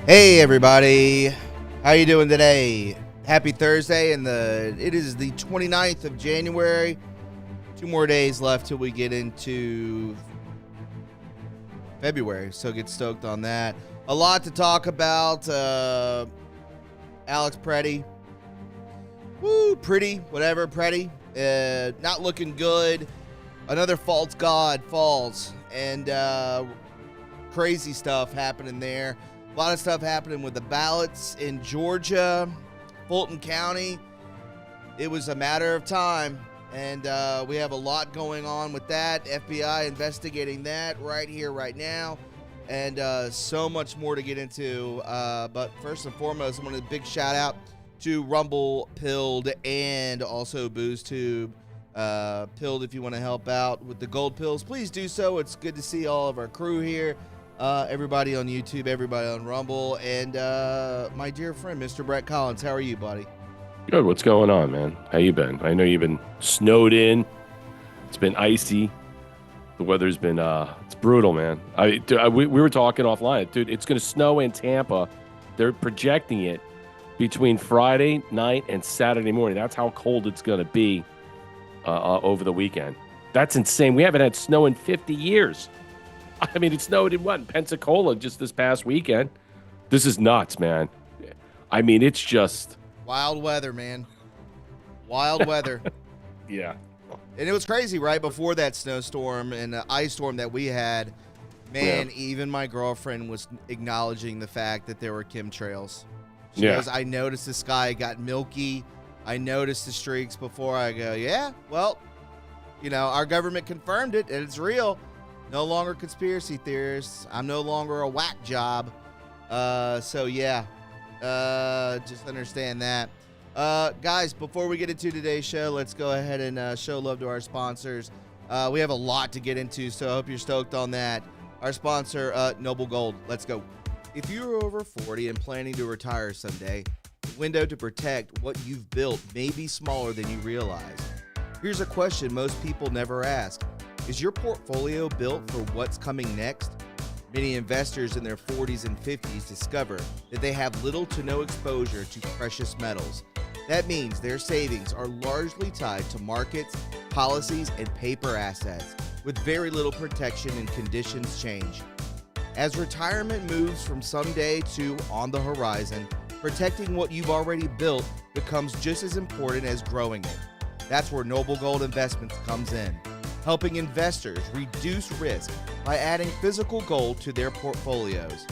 Hey everybody, how you doing today? Happy Thursday, and it is the 29th of January. 2 more days left till we get into February, so get stoked on that. A lot to talk about. Alex Pretti, Pretti, not looking good. Another false god falls, and crazy stuff happening there. A lot of stuff happening with the ballots in Georgia, Fulton County. It was a matter of time, and we have a lot going on with that. FBI investigating that right here, right now, and so much more to get into. But first and foremost, I want a big shout out to Rumble, Pilled, and also BoozTube. Pilled, if you want to help out with the gold pills, please do so. It's good to see all of our crew here. Everybody on YouTube, everybody on Rumble, and my dear friend, Mr. Brett Collins. How are you, buddy? Good. What's going on, man? How you been? I know you've been snowed in. It's been icy. The weather's been it's brutal, man. We were talking offline, dude. It's going to snow in Tampa. They're projecting it between Friday night and Saturday morning. That's how cold it's going to be over the weekend. That's insane. We haven't had snow in 50 years. I mean, it snowed in Pensacola just this past weekend. This is nuts, man. I mean, it's just wild weather, man. Wild weather. Yeah. And it was crazy right before that snowstorm and the ice storm that we had. Man, yeah. Even my girlfriend was acknowledging the fact that there were chemtrails. She goes, I noticed the sky got milky. I noticed the streaks before. I go, yeah, well, our government confirmed it, and it's real. No longer conspiracy theorists. I'm no longer a whack job. So, yeah, just understand that. Guys, before we get into today's show, let's go ahead and show love to our sponsors. We have a lot to get into, so I hope you're stoked on that. Our sponsor, Noble Gold. Let's go. If you're over 40 and planning to retire someday, the window to protect what you've built may be smaller than you realize. Here's a question most people never ask. Is your portfolio built for what's coming next? Many investors in their 40s and 50s discover that they have little to no exposure to precious metals. That means their savings are largely tied to markets, policies, and paper assets, with very little protection and conditions change. As retirement moves from someday to on the horizon, protecting what you've already built becomes just as important as growing it. That's where Noble Gold Investments comes in, helping investors reduce risk by adding physical gold to their portfolios.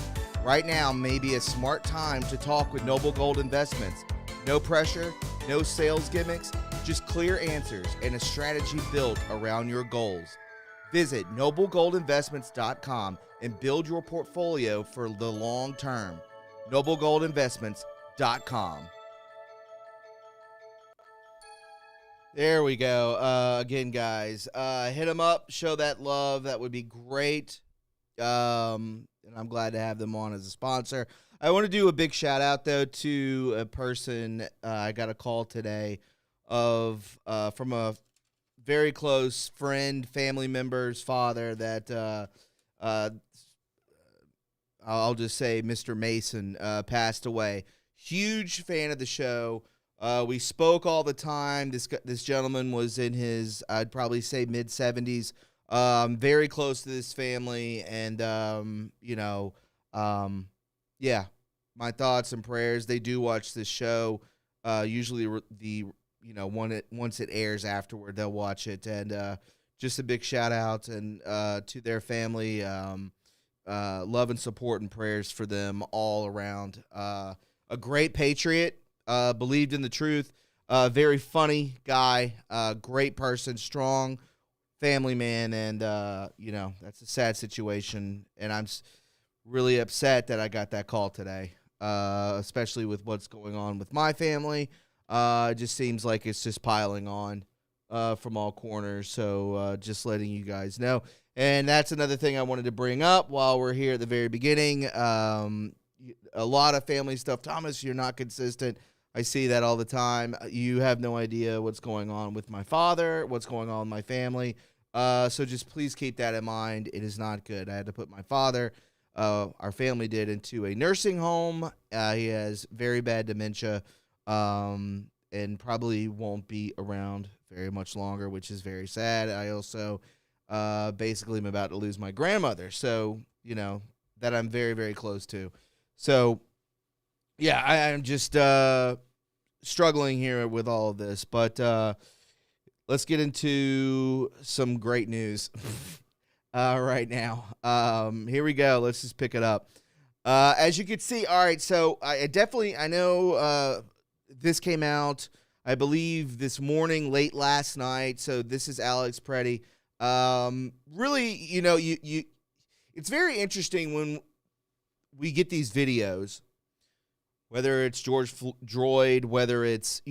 Right now may be a smart time to talk with Noble Gold Investments. No pressure, no sales gimmicks, just clear answers and a strategy built around your goals. Visit noblegoldinvestments.com and build your portfolio for the long term. noblegoldinvestments.com. There we go. Again, guys, hit them up, show that love. That would be great. And I'm glad to have them on as a sponsor. I want to do a big shout out though to a person I got a call today from a very close friend, family member's father that I'll just say Mr. Mason passed away. Huge fan of the show. We spoke all the time. This gentleman was in his, I'd probably say, mid-70s. Very close to this family, and yeah, my thoughts and prayers. They do watch this show. Usually, once it airs afterward, they'll watch it, and just a big shout out and to their family. Love and support and prayers for them all around. A great patriot. Believed in the truth, very funny guy, great person, strong family man, and that's a sad situation, and I'm really upset that I got that call today, especially with what's going on with my family. It just seems like it's just piling on from all corners, so just letting you guys know. And that's another thing I wanted to bring up while we're here at the very beginning. A lot of family stuff. Thomas, you're not consistent. I see that all the time. You have no idea what's going on with my father, what's going on with my family. So just please keep that in mind. It is not good. I had to put my father our family did, into a nursing home. He has very bad dementia, and probably won't be around very much longer, which is very sad. I also basically am about to lose my grandmother, so that I'm very, very close to. So yeah, I'm just struggling here with all of this, but let's get into some great news right now. Here we go. Let's just pick it up. As you can see, all right, so I know this came out, I believe, this morning, late last night. So this is Alex Pretti. Really, it's very interesting when we get these videos, whether it's George Droid, whether it's,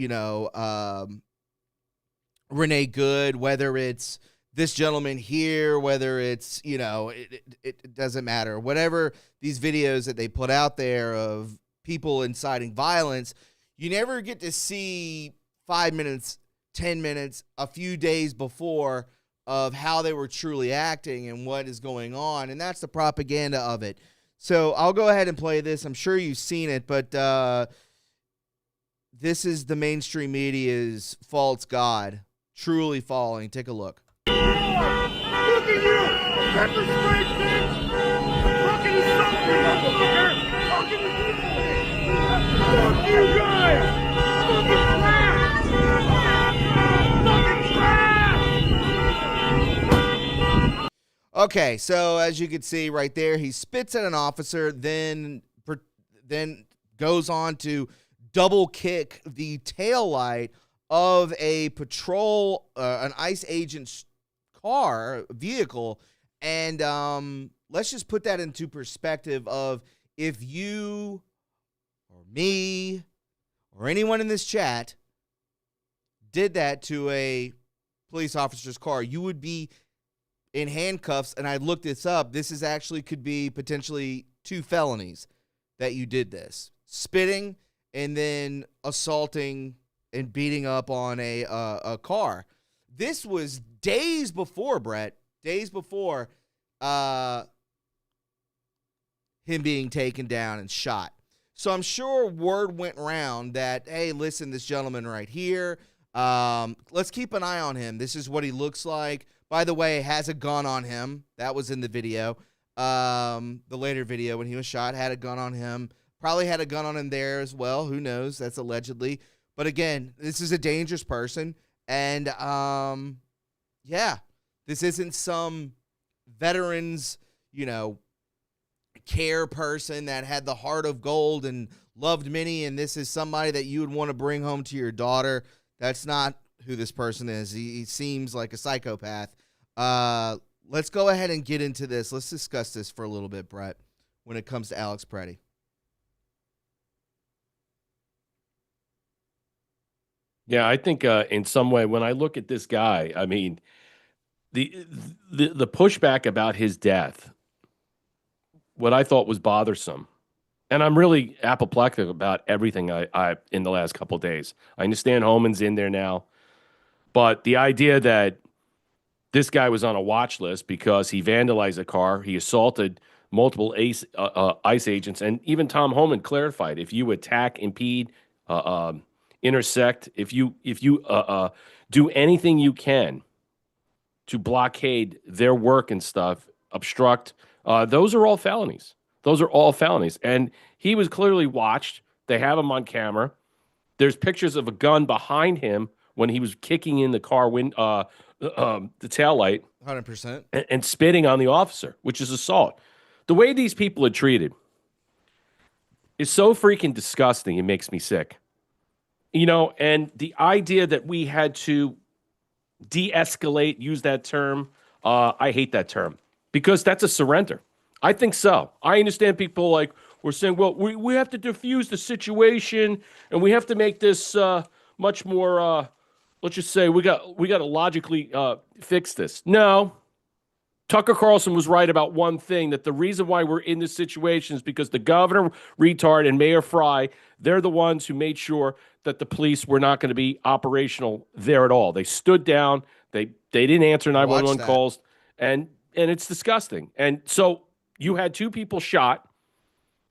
Renee Good, whether it's this gentleman here, whether it's, it doesn't matter. Whatever these videos that they put out there of people inciting violence, you never get to see 5 minutes, 10 minutes, a few days before of how they were truly acting and what is going on. And that's the propaganda of it. So I'll go ahead and play this. I'm sure you've seen it, but this is the mainstream media's false god truly falling. Take a look. Look at you! Pepper spray, bitch! Fucking insult me, motherfucker! Fucking fuck you guys! Fucking trash! Fucking trash! Okay, so as you can see right there, he spits at an officer, then goes on to double kick the taillight of a patrol, an ICE agent's vehicle, and let's just put that into perspective of if you or me or anyone in this chat did that to a police officer's car, you would be in handcuffs. And I looked this up. This is actually could be potentially 2 felonies that you did this: spitting and then assaulting and beating up on a car. This was days before, Brett. Days before him being taken down and shot. So I'm sure word went around that, hey, listen, this gentleman right here, let's keep an eye on him. This is what he looks like. By the way, has a gun on him. That was in the video. The later video when he was shot had a gun on him. Probably had a gun on him there as well. Who knows? That's allegedly. But again, this is a dangerous person. And, yeah, this isn't some veterans, care person that had the heart of gold and loved many. And this is somebody that you would want to bring home to your daughter. That's not who this person is. He seems like a psychopath. Let's go ahead and get into this. Let's discuss this for a little bit, Brett, when it comes to Alex Pretti. Yeah, I think in some way, when I look at this guy, I mean, the pushback about his death, what I thought was bothersome, and I'm really apoplectic about everything I in the last couple of days. I understand Homan's in there now, but the idea that this guy was on a watch list because he vandalized a car, he assaulted multiple ICE agents, and even Tom Homan clarified, if you attack, impede, intersect, if you do anything you can to blockade their work and stuff, obstruct, those are all felonies. Those are all felonies. And he was clearly watched. They have him on camera. There's pictures of a gun behind him when he was kicking in the car the taillight, 100%, and spitting on the officer, which is assault. The way these people are treated is so freaking disgusting. It makes me sick. And the idea that we had to de-escalate, use that term, I hate that term because that's a surrender. I think so. I understand people we're saying, well, we have to diffuse the situation and we have to make this much more, let's just say we got to logically fix this. No. Tucker Carlson was right about one thing, that the reason why we're in this situation is because the governor, retard, and Mayor Fry, they're the ones who made sure that the police were not going to be operational there at all. They stood down. They didn't answer 911 calls, and it's disgusting. And so you had 2 people shot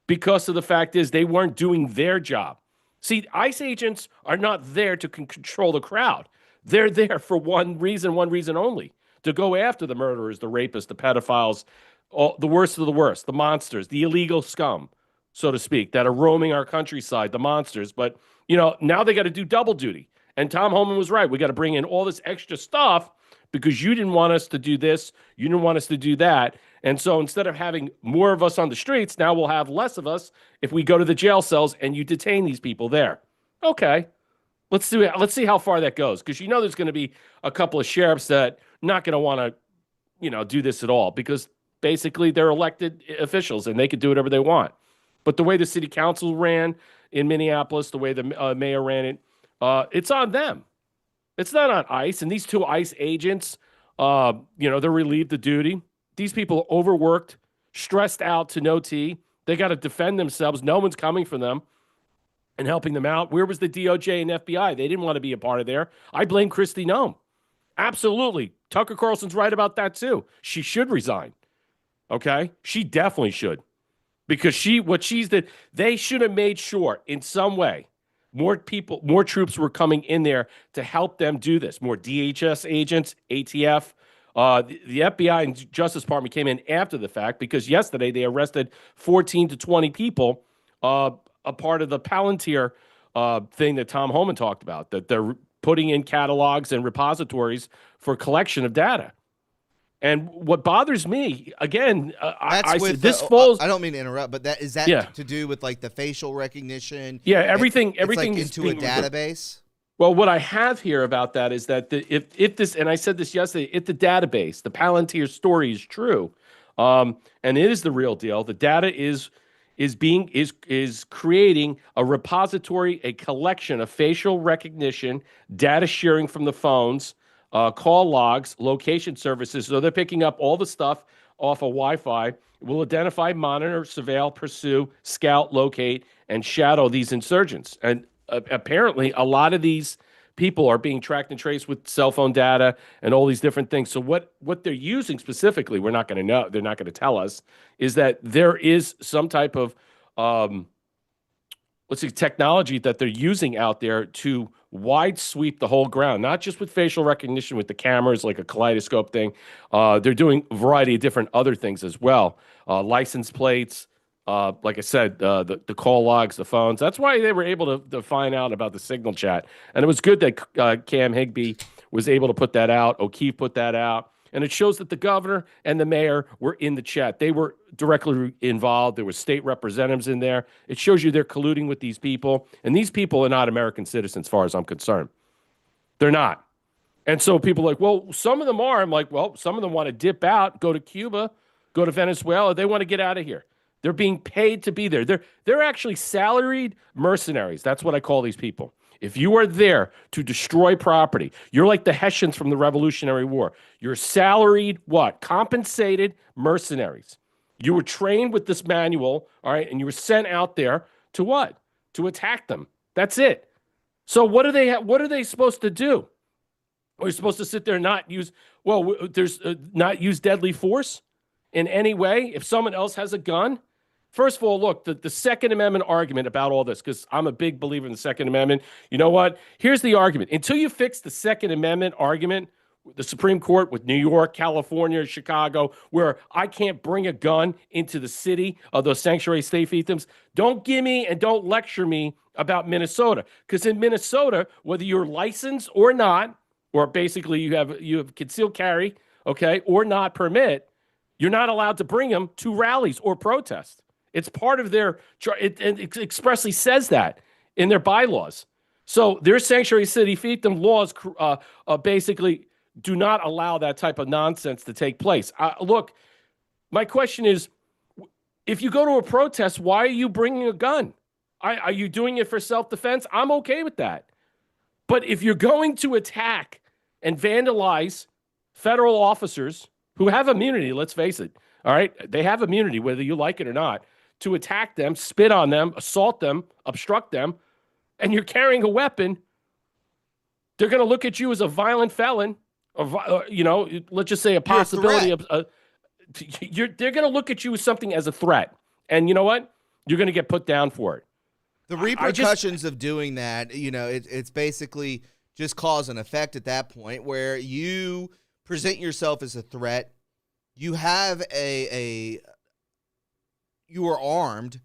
because of the fact is they weren't doing their job. See, ICE agents are not there to control the crowd. They're there for one reason only, to go after the murderers, the rapists, the pedophiles, the worst of the worst, the monsters, the illegal scum, so to speak, that are roaming our countryside, the monsters. But, now they got to do double duty. And Tom Homan was right. We got to bring in all this extra stuff because you didn't want us to do this. You didn't want us to do that. And so instead of having more of us on the streets, now we'll have less of us if we go to the jail cells and you detain these people there. Okay. Let's see how far that goes, because there's going to be a couple of sheriffs that not going to want to, do this at all, because basically they're elected officials and they could do whatever they want. But the way the city council ran in Minneapolis, the way the mayor ran it, it's on them. It's not on ICE. And these 2 ICE agents, they're relieved of duty. These people are overworked, stressed out to no T. They got to defend themselves. No one's coming for them and helping them out. Where was the DOJ and FBI? They didn't want to be a part of there. I blame Kristi Noem. Absolutely. Tucker Carlson's right about that too. She should resign. Okay? She definitely should. Because they should have made sure in some way more troops were coming in there to help them do this. More DHS agents, ATF. The FBI and Justice Department came in after the fact because yesterday they arrested 14 to 20 people, a part of the Palantir thing that Tom Homan talked about, that they're putting in catalogs and repositories for collection of data. And what bothers me, again, I don't mean to interrupt, but is that to do with like the facial recognition? Yeah, everything like into a database. Well, what I have here about that is that if this, and I said this yesterday, if the database, the Palantir story is true, and it is the real deal, the data is creating a repository, a collection of facial recognition, data sharing from the phones, call logs, location services. So they're picking up all the stuff off of Wi-Fi. It will identify, monitor, surveil, pursue, scout, locate, and shadow these insurgents. And apparently, a lot of these people are being tracked and traced with cell phone data and all these different things. So what they're using specifically, we're not going to know. They're not going to tell us. Is that there is some type of technology that they're using out there to wide sweep the whole ground, not just with facial recognition with the cameras, like a kaleidoscope thing. They're doing a variety of different other things as well. License plates, like I said, the call logs, the phones. That's why they were able to find out about the signal chat. And it was good that Cam Higbee was able to put that out. O'Keefe put that out. And it shows that the governor and the mayor were in the chat. They were directly involved. There were state representatives in there. It shows you they're colluding with these people. And these people are not American citizens, as far as I'm concerned. They're not. And so people are like, well, some of them are. I'm like, well, some of them want to dip out, go to Cuba, go to Venezuela. They want to get out of here. They're being paid to be there. They're actually salaried mercenaries. That's what I call these people. If you are there to destroy property, you're like the Hessians from the Revolutionary War. You're salaried, compensated mercenaries. You were trained with this manual, all right, and you were sent out there to what? To attack them. That's it. So what are they supposed to do? Are you supposed to sit there and not use deadly force in any way if someone else has a gun? First of all, look, the Second Amendment argument about all this, because I'm a big believer in the Second Amendment. You know what? Here's the argument. Until you fix the Second Amendment argument, the Supreme Court with New York, California, Chicago, where I can't bring a gun into the city of those sanctuary state fiefdoms, don't give me and don't lecture me about Minnesota. Because in Minnesota, whether you're licensed or not, or basically you have concealed carry, okay, or not permit, you're not allowed to bring them to rallies or protests. It's part of it expressly says that in their bylaws. So their sanctuary city fiefdom laws basically do not allow that type of nonsense to take place. Look, my question is, if you go to a protest, why are you bringing a gun? Are you doing it for self-defense? I'm okay with that. But if you're going to attack and vandalize federal officers who have immunity, let's face it, all right? They have immunity, whether you like it or not, to attack them, spit on them, assault them, obstruct them, and you're carrying a weapon, they're going to look at you as a violent felon, or let's just say a possibility of, they're going to look at you as something as a threat. And you know what? You're going to get put down for it. The repercussions of doing that, it's basically just cause and effect at that point where you present yourself as a threat. You have you are armed,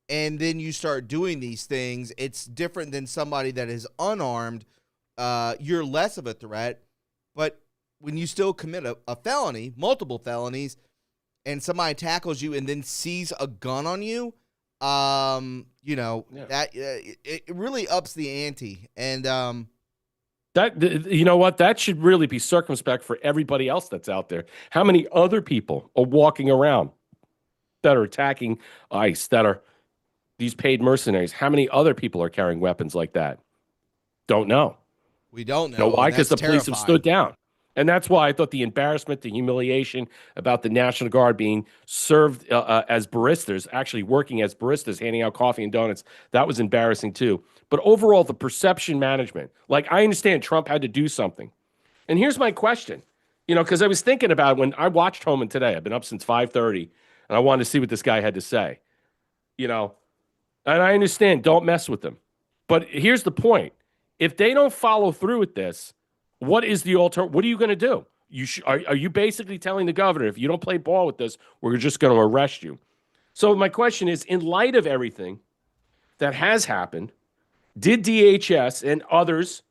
and then you start doing these things. It's different than somebody that is unarmed. You're less of a threat, but when you still commit a felony, multiple felonies, and somebody tackles you and then sees a gun on you, that it really ups the ante. And you know what? That should really be circumspect for everybody else that's out there. How many other people are walking around that are attacking ICE, that are these paid mercenaries? How many other people are carrying weapons like that? Don't know. We don't know. You know why? Because the police have stood down. And that's why I thought the embarrassment, the humiliation about the National Guard being served as baristas, actually working as baristas, handing out coffee and donuts, that was embarrassing too. But overall, the perception management, like I understand Trump had to do something. And here's my question, because I was thinking about when I watched Homan today. I've been up since 5:30, and I wanted to see what this guy had to say. And I understand, don't mess with them. But here's the point. If they don't follow through with this, what is the alternative? What are you going to do? Are you basically telling the governor, if you don't play ball with this, we're just going to arrest you? So my question is, in light of everything that has happened, did DHS and others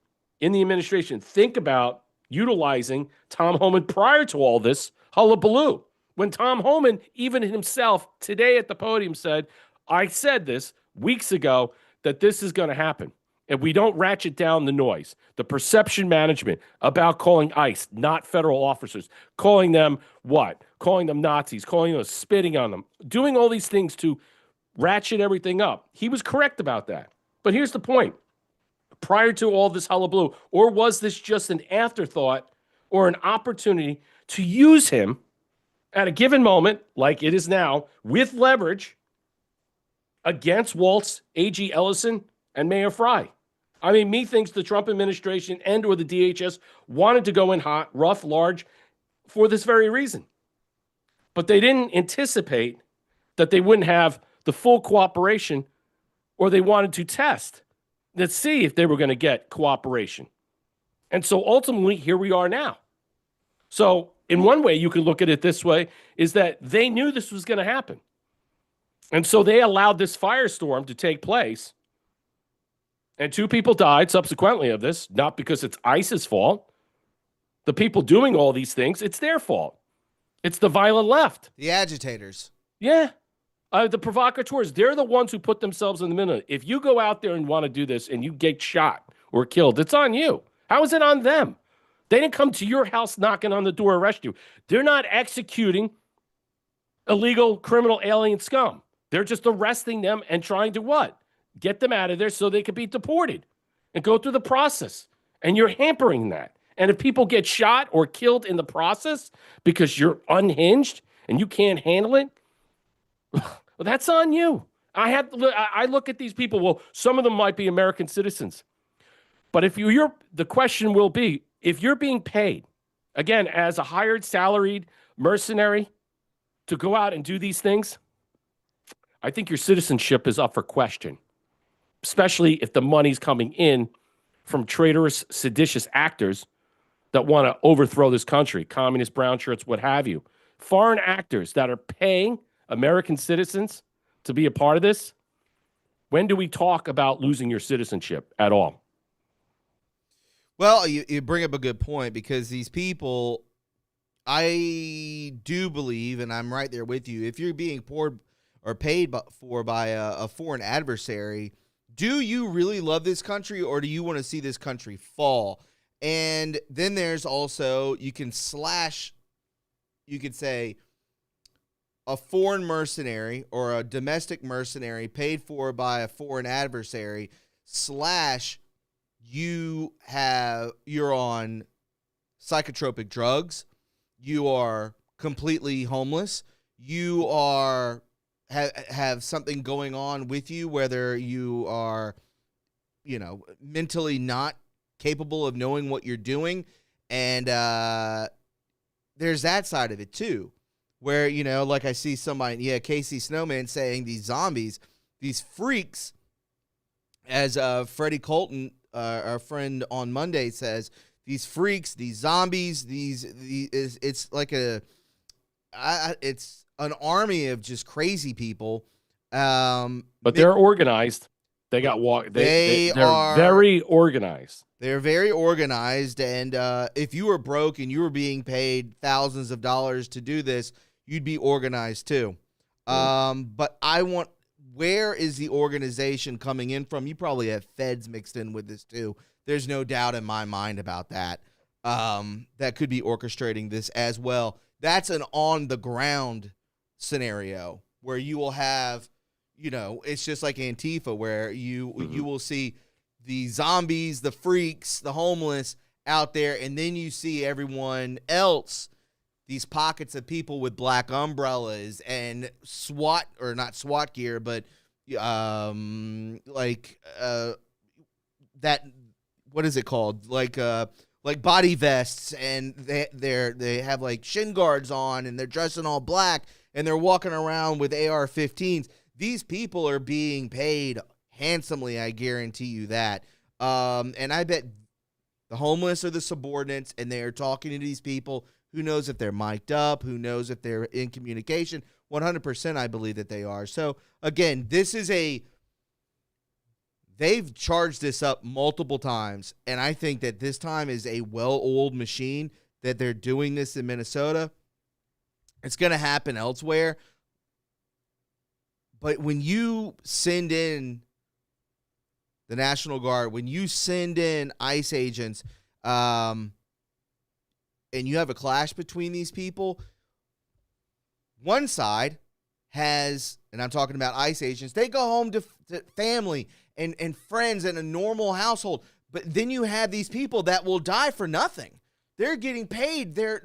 in the administration think about utilizing Tom Homan prior to all this hullabaloo? When Tom Homan, even himself, today at the podium said, I said this weeks ago, that this is going to happen. And we don't ratchet down the noise, the perception management about calling ICE, not federal officers, calling them what? Calling them Nazis, calling them, spitting on them, doing all these things to ratchet everything up. He was correct about that. But here's the point. Prior to all this hullabaloo, or was this just an afterthought or an opportunity to use him at a given moment, like it is now, with leverage against Waltz, A.G. Ellison, and Mayor Fry? I mean, methinks the Trump administration and or the DHS wanted to go in hot, rough, large for this very reason. But they didn't anticipate that they wouldn't have the full cooperation, or they wanted to test. Let's see if they were going to get cooperation. And so ultimately, here we are now. So in one way, you can look at it this way, is that they knew this was going to happen. And so they allowed this firestorm to take place. And 2 people died subsequently of this, not because it's ICE's fault. The people doing all these things, it's their fault. It's the violent left. The agitators. Yeah. The provocateurs, they're the ones who put themselves in the middle. If you go out there and want to do this and you get shot or killed, it's on you. How is it on them? They didn't come to your house knocking on the door, arrest you. They're not executing illegal criminal alien scum. They're just arresting them and trying to what? Get them out of there so they could be deported and go through the process. And you're hampering that. And if people get shot or killed in the process because you're unhinged and you can't handle it, well, that's on you. I look at these people. Well, some of them might be American citizens. But the question will be, if you're being paid, again, as a hired, salaried mercenary to go out and do these things, I think your citizenship is up for question, especially if the money's coming in from traitorous, seditious actors that want to overthrow this country, communist brown shirts, what have you. Foreign actors that are paying American citizens to be a part of this. When do we talk about losing your citizenship at all? Well, you bring up a good point, because these people, I do believe, and I'm right there with you, if you're being poured or paid for by a foreign adversary, do you really love this country, or do you want to see this country fall? And then there's also, you could say a foreign mercenary or a domestic mercenary paid for by a foreign adversary / you're on psychotropic drugs, you are completely homeless, you are have something going on with you, whether you are, mentally not capable of knowing what you're doing, and there's that side of it too. where, like I see somebody, Casey Snowman saying these zombies, these freaks, as Freddie Colton, our friend on Monday, says, these freaks, these zombies, it's like it's an army of just crazy people. But they're organized. They got they're very organized. They're very organized, and if you were broke and you were being paid thousands of dollars to do this, you'd be organized too. But where is the organization coming in from? You probably have feds mixed in with this too. There's no doubt in my mind about that. That could be orchestrating this as well. That's an on-the-ground scenario where you will have, it's just like Antifa, where you will see the zombies, the freaks, the homeless out there, and then you see everyone else, these pockets of people with black umbrellas and not SWAT gear, but that, what is it called? Like body vests, and they have like shin guards on, and they're dressed in all black, and they're walking around with AR-15s. These people are being paid handsomely, I guarantee you that. And I bet the homeless are the subordinates, and they are talking to these people. Who knows if they're mic'd up? Who knows if they're in communication? 100% I believe that they are. So, again, they've charged this up multiple times, and I think that this time is a well-oiled machine that they're doing this in Minnesota. It's going to happen elsewhere. But when you send in the National Guard, when you send in ICE agents, and you have a clash between these people, one side has, and I'm talking about ICE agents, they go home to family and friends in a normal household. But then you have these people that will die for nothing. They're getting paid. They're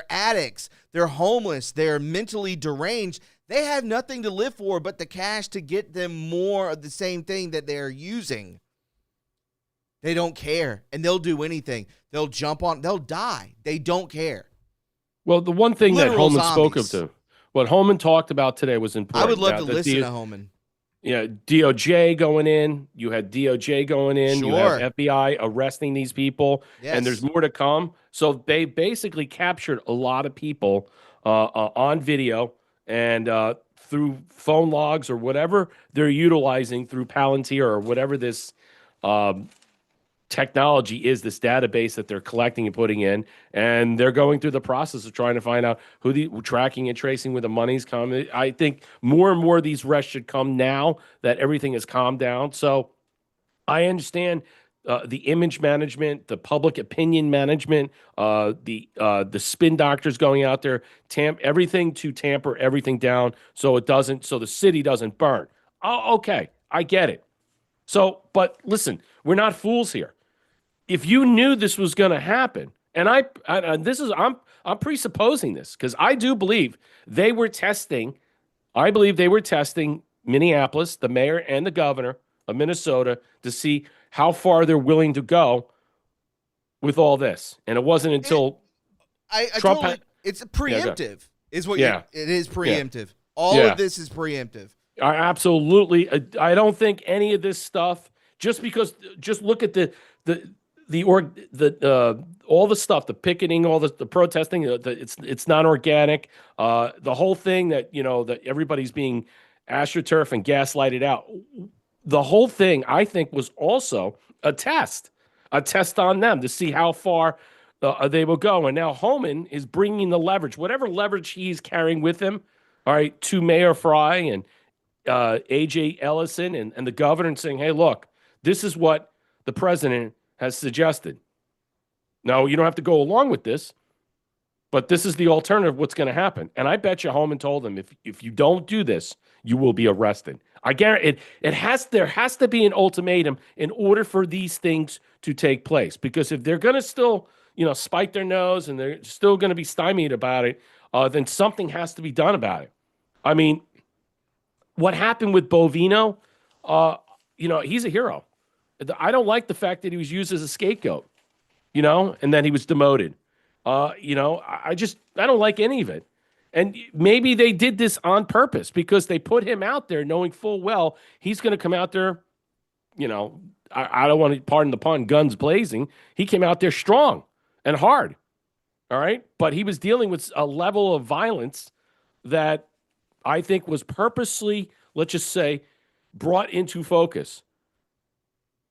addicts. They're homeless. They're mentally deranged. They have nothing to live for but the cash to get them more of the same thing that they're using. They don't care, and they'll do anything. They'll jump on. They'll die. They don't care. Well, the one thing that Holman spoke of what Holman talked about today was important. I would love to listen to Holman. Yeah, DOJ going in. You had DOJ going in. Sure. You have FBI arresting these people, yes. And there's more to come. So they basically captured a lot of people on video and through phone logs or whatever they're utilizing through Palantir or whatever this technology is, this database that they're collecting and putting in, and they're going through the process of trying to find out who the tracking and tracing where the money's coming. I think more and more of these arrests should come now that everything has calmed down. So I understand the image management, the public opinion management, the spin doctors going out there, everything to tamper everything down so the city doesn't burn. Oh, okay, I get it. So, but listen, we're not fools here. If you knew this was going to happen, and I'm presupposing this because I do believe they were testing. I believe they were testing Minneapolis, the mayor and the governor of Minnesota, to see how far they're willing to go with all this. And it wasn't until Trump it's preemptive, is what it is preemptive. Yeah. All of this is preemptive. Absolutely. I don't think any of this stuff, just look at all the stuff, the picketing, all the protesting, it's not organic. The whole thing that everybody's being astroturf and gaslighted out. The whole thing, I think, was also a test on them to see how far they will go. And now Holman is bringing the leverage, whatever leverage he's carrying with him, all right, to Mayor Fry and A.J. Ellison and the governor, and saying, hey, look, this is what the president has suggested. Now, you don't have to go along with this, but this is the alternative, what's going to happen. And I bet you Holman told them, if you don't do this, you will be arrested. I guarantee there has to be an ultimatum in order for these things to take place. Because if they're going to still, spike their nose and they're still going to be stymied about it, then something has to be done about it. I mean, what happened with Bovino, he's a hero. I don't like the fact that he was used as a scapegoat, and then he was demoted. I don't like any of it. And maybe they did this on purpose because they put him out there knowing full well he's going to come out there, I don't want to, pardon the pun, guns blazing. He came out there strong and hard. All right. But he was dealing with a level of violence that I think was purposely, let's just say, brought into focus.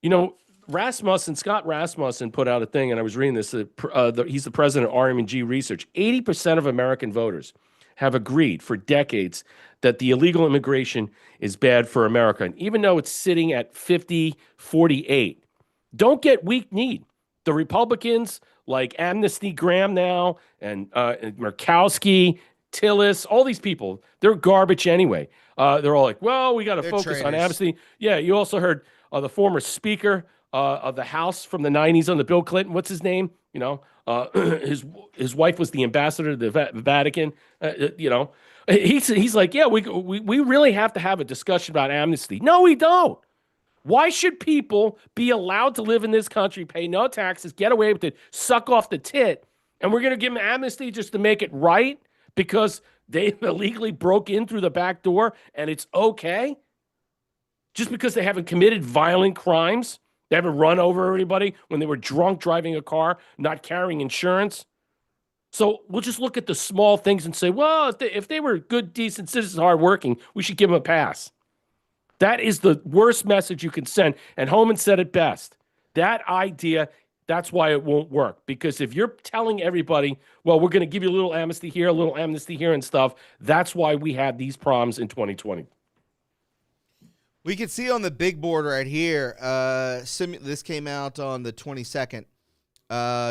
Scott Rasmussen put out a thing, and I was reading this. He's the president of RM&G Research. 80% of American voters have agreed for decades that the illegal immigration is bad for America. And even though it's sitting at 50-48, don't get weak-kneed. The Republicans, like Amnesty Graham now, and Murkowski, Tillis, all these people, they're garbage anyway. They're all like, well, we got to focus on amnesty. Yeah, you also heard the former speaker of the House from the 90s under Bill Clinton. What's his name? His wife was the ambassador to the Vatican. He's like, yeah, we really have to have a discussion about amnesty. No, we don't. Why should people be allowed to live in this country, pay no taxes, get away with it, suck off the tit, and we're going to give them amnesty just to make it right because they illegally broke in through the back door and it's okay? Just because they haven't committed violent crimes? They haven't run over anybody when they were drunk driving a car, not carrying insurance? So we'll just look at the small things and say, well, if they were good, decent citizens, hardworking, we should give them a pass. That is the worst message you can send. And Homan said it best. That idea, that's why it won't work. Because if you're telling everybody, well, we're going to give you a little amnesty here, and stuff, that's why we had these problems in 2020. We can see on the big board right here, this came out on the 22nd,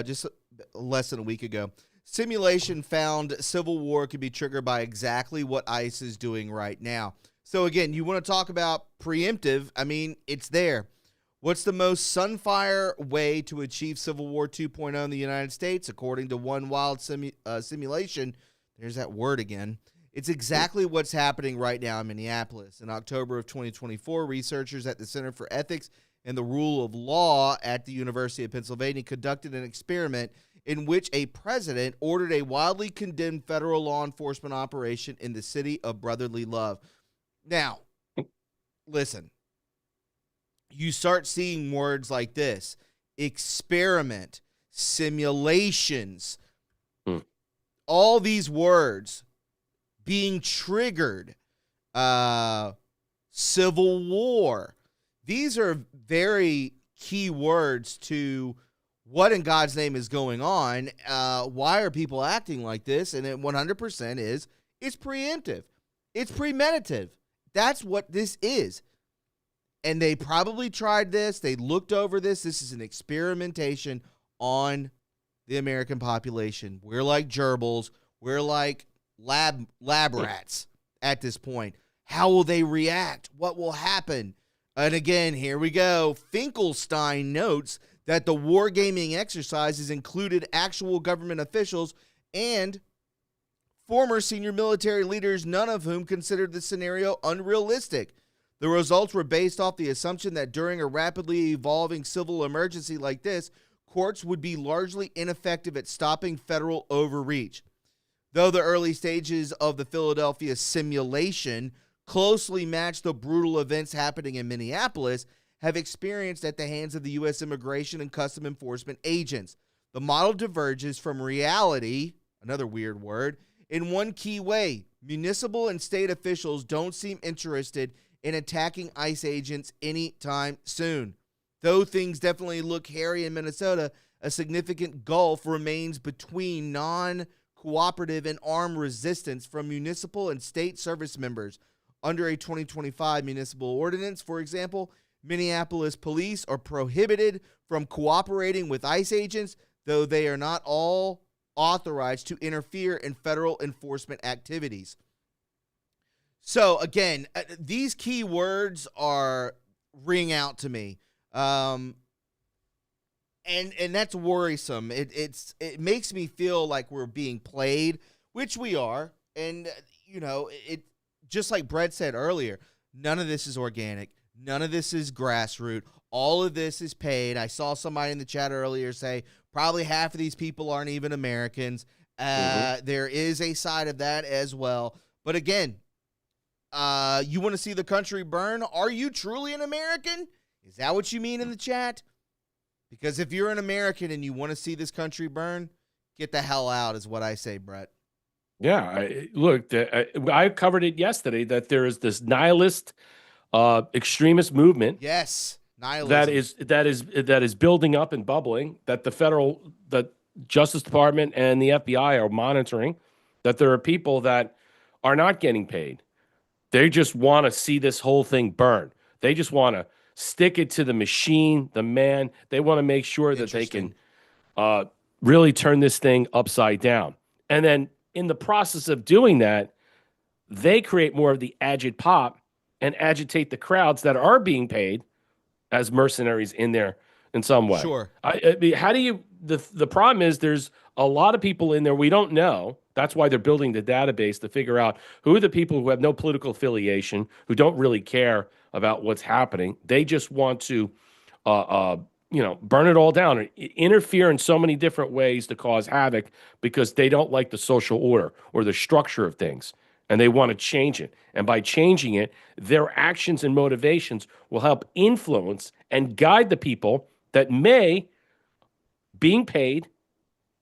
just less than a week ago. Simulation found civil war could be triggered by exactly what ICE is doing right now. So again, you want to talk about preemptive, I mean, it's there. What's the most sunfire way to achieve Civil War 2.0 in the United States? According to one wild simulation, there's that word again. It's exactly what's happening right now in Minneapolis. In October of 2024, researchers at the Center for Ethics and the Rule of Law at the University of Pennsylvania conducted an experiment in which a president ordered a widely condemned federal law enforcement operation in the city of brotherly love. Now, listen, you start seeing words like this: experiment, simulations, all these words being triggered, civil war. These are very key words to what in God's name is going on. Why are people acting like this? And it 100% is, it's preemptive. It's premeditative. That's what this is. And they probably tried this. They looked over this. This is an experimentation on the American population. We're like gerbils. We're like lab rats at this point. How will they react? What will happen? And again, here we go. Finkelstein notes that the wargaming exercises included actual government officials and former senior military leaders, none of whom considered the scenario unrealistic. The results were based off the assumption that during a rapidly evolving civil emergency like this, courts would be largely ineffective at stopping federal overreach. Though the early stages of the Philadelphia simulation closely match the brutal events happening in Minneapolis, have experienced at the hands of the U.S. Immigration and Custom Enforcement agents. The model diverges from reality, another weird word, in one key way. Municipal and state officials don't seem interested in attacking ICE agents anytime soon. Though things definitely look hairy in Minnesota, a significant gulf remains between non-cooperative and armed resistance from municipal and state service members. Under a 2025 municipal ordinance, for example, Minneapolis police are prohibited from cooperating with ICE agents, though they are not all authorized to interfere in federal enforcement activities. So again, these key words ring out to me, and that's worrisome. It makes me feel like we're being played, which we are, and it just like Brett said earlier. None of this is organic. None of this is grassroots. All of this is paid. I saw somebody in the chat earlier say Probably half of these people aren't even Americans. There is a side of that as well. But again, you want to see the country burn? Are you truly an American? Is that what you mean in the chat? Because if you're an American and you want to see this country burn, get the hell out is what I say, Brett. Yeah, look, I covered it yesterday that there is this nihilist extremist movement. Yes, nihilism. that is building up and bubbling. That the Justice Department and the FBI are monitoring. That there are people that are not getting paid. They just want to see this whole thing burn. They just want to stick it to the machine, the man. They want to make sure that they can really turn this thing upside down. And then in the process of doing that, they create more of the agit pop and agitate the crowds that are being paid as mercenaries in there in some way. Sure. I mean, how do you, the problem is there's a lot of people in there we don't know. That's why they're building the database to figure out who are the people who have no political affiliation, who don't really care about what's happening. They just want to, burn it all down and interfere in so many different ways to cause havoc because they don't like the social order or the structure of things. And they want to change it. And by changing it, their actions and motivations will help influence and guide the people that may being paid,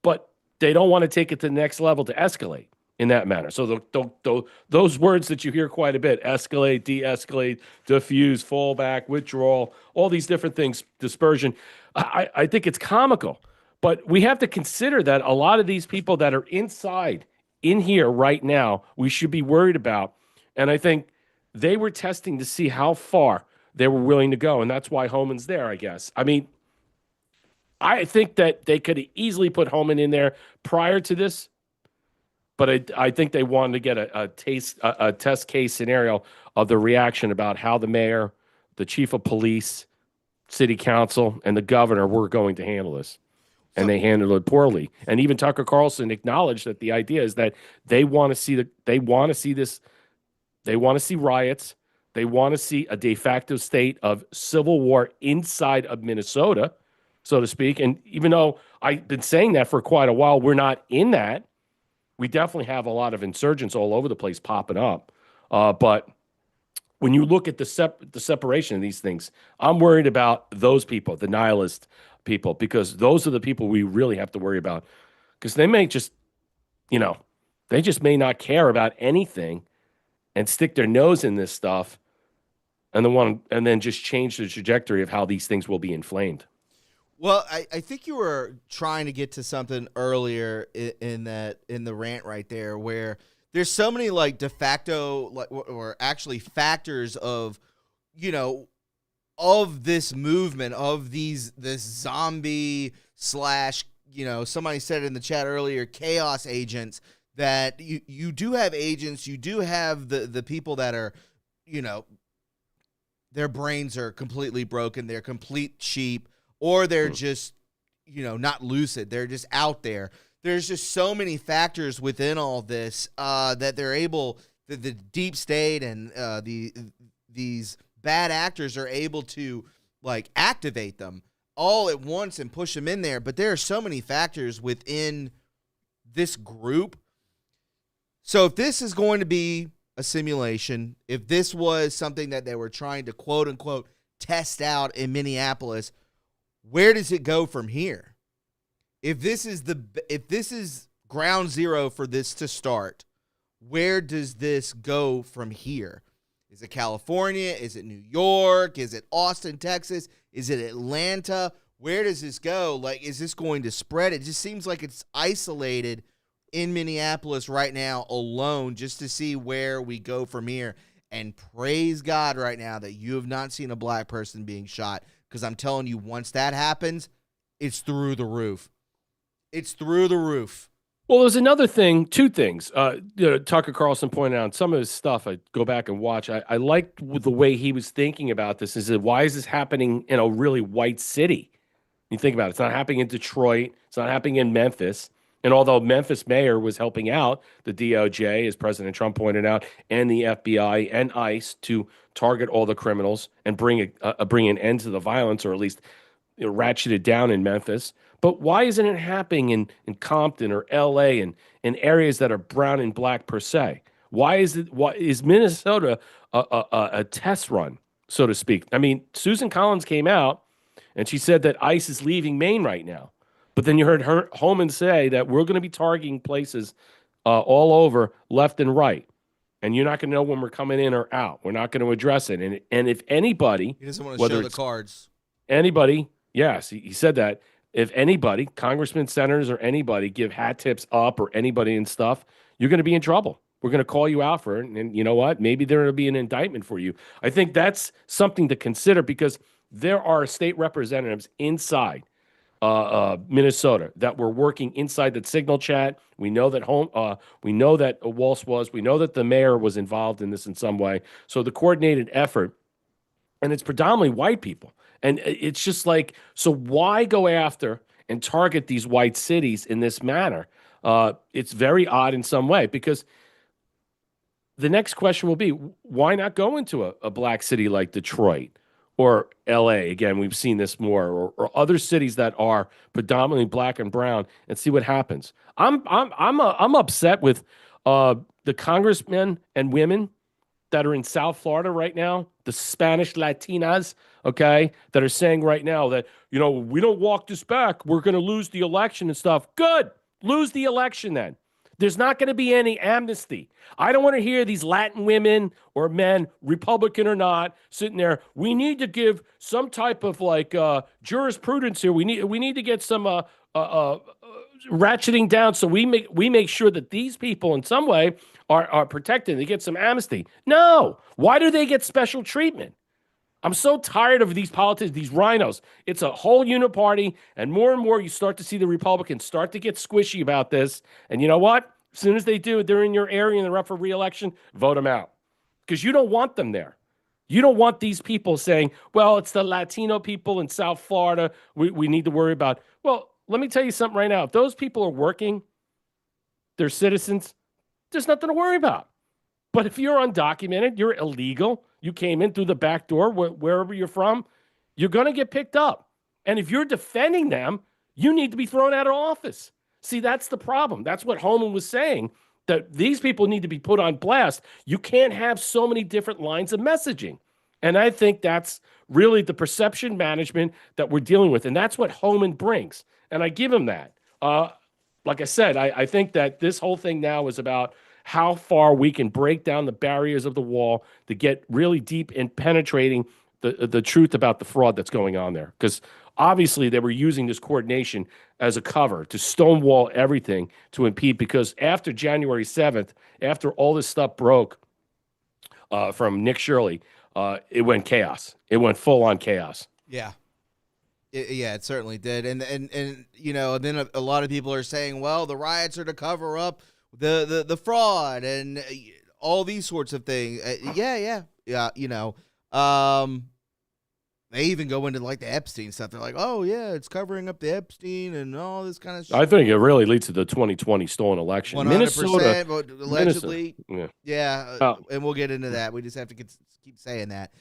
but they don't want to take it to the next level to escalate in that manner. So those words that you hear quite a bit, escalate, de-escalate, diffuse, fallback, withdrawal, all these different things, dispersion, I think it's comical. But we have to consider that a lot of these people that are in here right now, we should be worried about. And I think they were testing to see how far they were willing to go. And that's why Homan's there, I guess. I mean, I think that they could easily put Homan in there prior to this, but I think they wanted to get a test case scenario of the reaction about how the mayor, the chief of police, city council, and the governor were going to handle this. And they handled it poorly. And even Tucker Carlson acknowledged that the idea is that they want to see this. They want to see riots. They want to see a de facto state of civil war inside of Minnesota, so to speak. And even though I've been saying that for quite a while, we're not in that. We definitely have a lot of insurgents all over the place popping up. But when you look at the separation of these things, I'm worried about those people, the nihilist people, because those are the people we really have to worry about, because they may just, they just may not care about anything and stick their nose in this stuff and then just change the trajectory of how these things will be inflamed. Well, I think you were trying to get to something earlier in the rant right there, where there's so many like de facto or actually factors of, of this movement of this zombie / somebody said in the chat earlier, chaos agents, that you do have agents, you do have the people that are, their brains are completely broken, they're complete sheep, or they're just, not lucid. They're just out there. There's just so many factors within all this that they're able, the deep state and these bad actors are able to like activate them all at once and push them in there. But there are so many factors within this group. So if this is going to be a simulation, if this was something that they were trying to quote unquote test out in Minneapolis, where does it go from here? If this is ground zero for this to start, where does this go from here? Is it California? Is it New York? Is it Austin, Texas? Is it Atlanta? Where does this go? Like, is this going to spread? It just seems like it's isolated in Minneapolis right now alone, just to see where we go from here. And praise God right now that you have not seen a black person being shot, because I'm telling you, once that happens, it's through the roof. It's through the roof. Well, there's another thing, two things. Tucker Carlson pointed out some of his stuff. I go back and watch. I liked the way he was thinking about this. Is that why is this happening in a really white city? You think about it. It's not happening in Detroit. It's not happening in Memphis. And although Memphis mayor was helping out the DOJ, as President Trump pointed out, and the FBI and ICE to target all the criminals and bring an end to the violence, or at least ratchet it down in Memphis. But why isn't it happening in Compton or LA and in areas that are brown and black per se? Why is Minnesota a test run, so to speak? I mean, Susan Collins came out and she said that ICE is leaving Maine right now. But then you heard her Homan say that we're going to be targeting places all over, left and right. And you're not going to know when we're coming in or out. We're not going to address it. And if anybody, he doesn't want to whether show the it's cards. anybody, yes, he said that. If anybody, congressmen, senators, or anybody give hat tips up or anybody and stuff, you're going to be in trouble. We're going to call you out for it. And you know what? Maybe there will be an indictment for you. I think that's something to consider because there are state representatives inside Minnesota that were working inside that signal chat. We know that we know that Walsh was. We know that the mayor was involved in this in some way. So the coordinated effort, and it's predominantly white people. And it's just like, so why go after and target these white cities in this manner? It's very odd in some way because the next question will be, why not go into a black city like Detroit or LA? Again, we've seen this more, or other cities that are predominantly black and brown, and see what happens. I'm upset with the congressmen and women that are in South Florida right now, the Spanish Latinas, okay, that are saying right now that, you know, we don't walk this back, we're going to lose the election and stuff. Good. Lose the election then. There's not going to be any amnesty. I don't want to hear these Latin women or men, Republican or not, sitting there. We need to give some type of like jurisprudence here. We need to get some ratcheting down so we make sure that these people in some way are protected. They get some amnesty. No. Why do they get special treatment? I'm so tired of these politicians, these rhinos. It's a whole uniparty, and more you start to see the Republicans start to get squishy about this. And you know what? As soon as they do, they're in your area and they're up for re-election, vote them out. Because you don't want them there. You don't want these people saying, well, it's the Latino people in South Florida we need to worry about. Well, let me tell you something right now. If those people are working, they're citizens, there's nothing to worry about. But if you're undocumented, you're illegal, you came in through the back door, wherever you're from, you're going to get picked up. And if you're defending them, you need to be thrown out of office. See, that's the problem. That's what Holman was saying, that these people need to be put on blast. You can't have so many different lines of messaging. And I think that's really the perception management that we're dealing with. And that's what Holman brings. And I give him that. Like I said, I think that this whole thing now is about how far we can break down the barriers of the wall to get really deep in penetrating the truth about the fraud that's going on there. Because obviously they were using this coordination as a cover to stonewall everything to impede. Because after January 7th, after all this stuff broke from Nick Shirley, it went chaos. It went full-on chaos. Yeah. It certainly did. And you know, then a lot of people are saying, well, the riots are to cover up the fraud and all these sorts of things. Yeah. You know, they even go into like the Epstein stuff. They're like, oh yeah, it's covering up the Epstein and all this kind of shit. I think it really leads to the 2020 stolen election. 100%, Minnesota, allegedly. Yeah. And we'll get into that. We just have to keep saying that.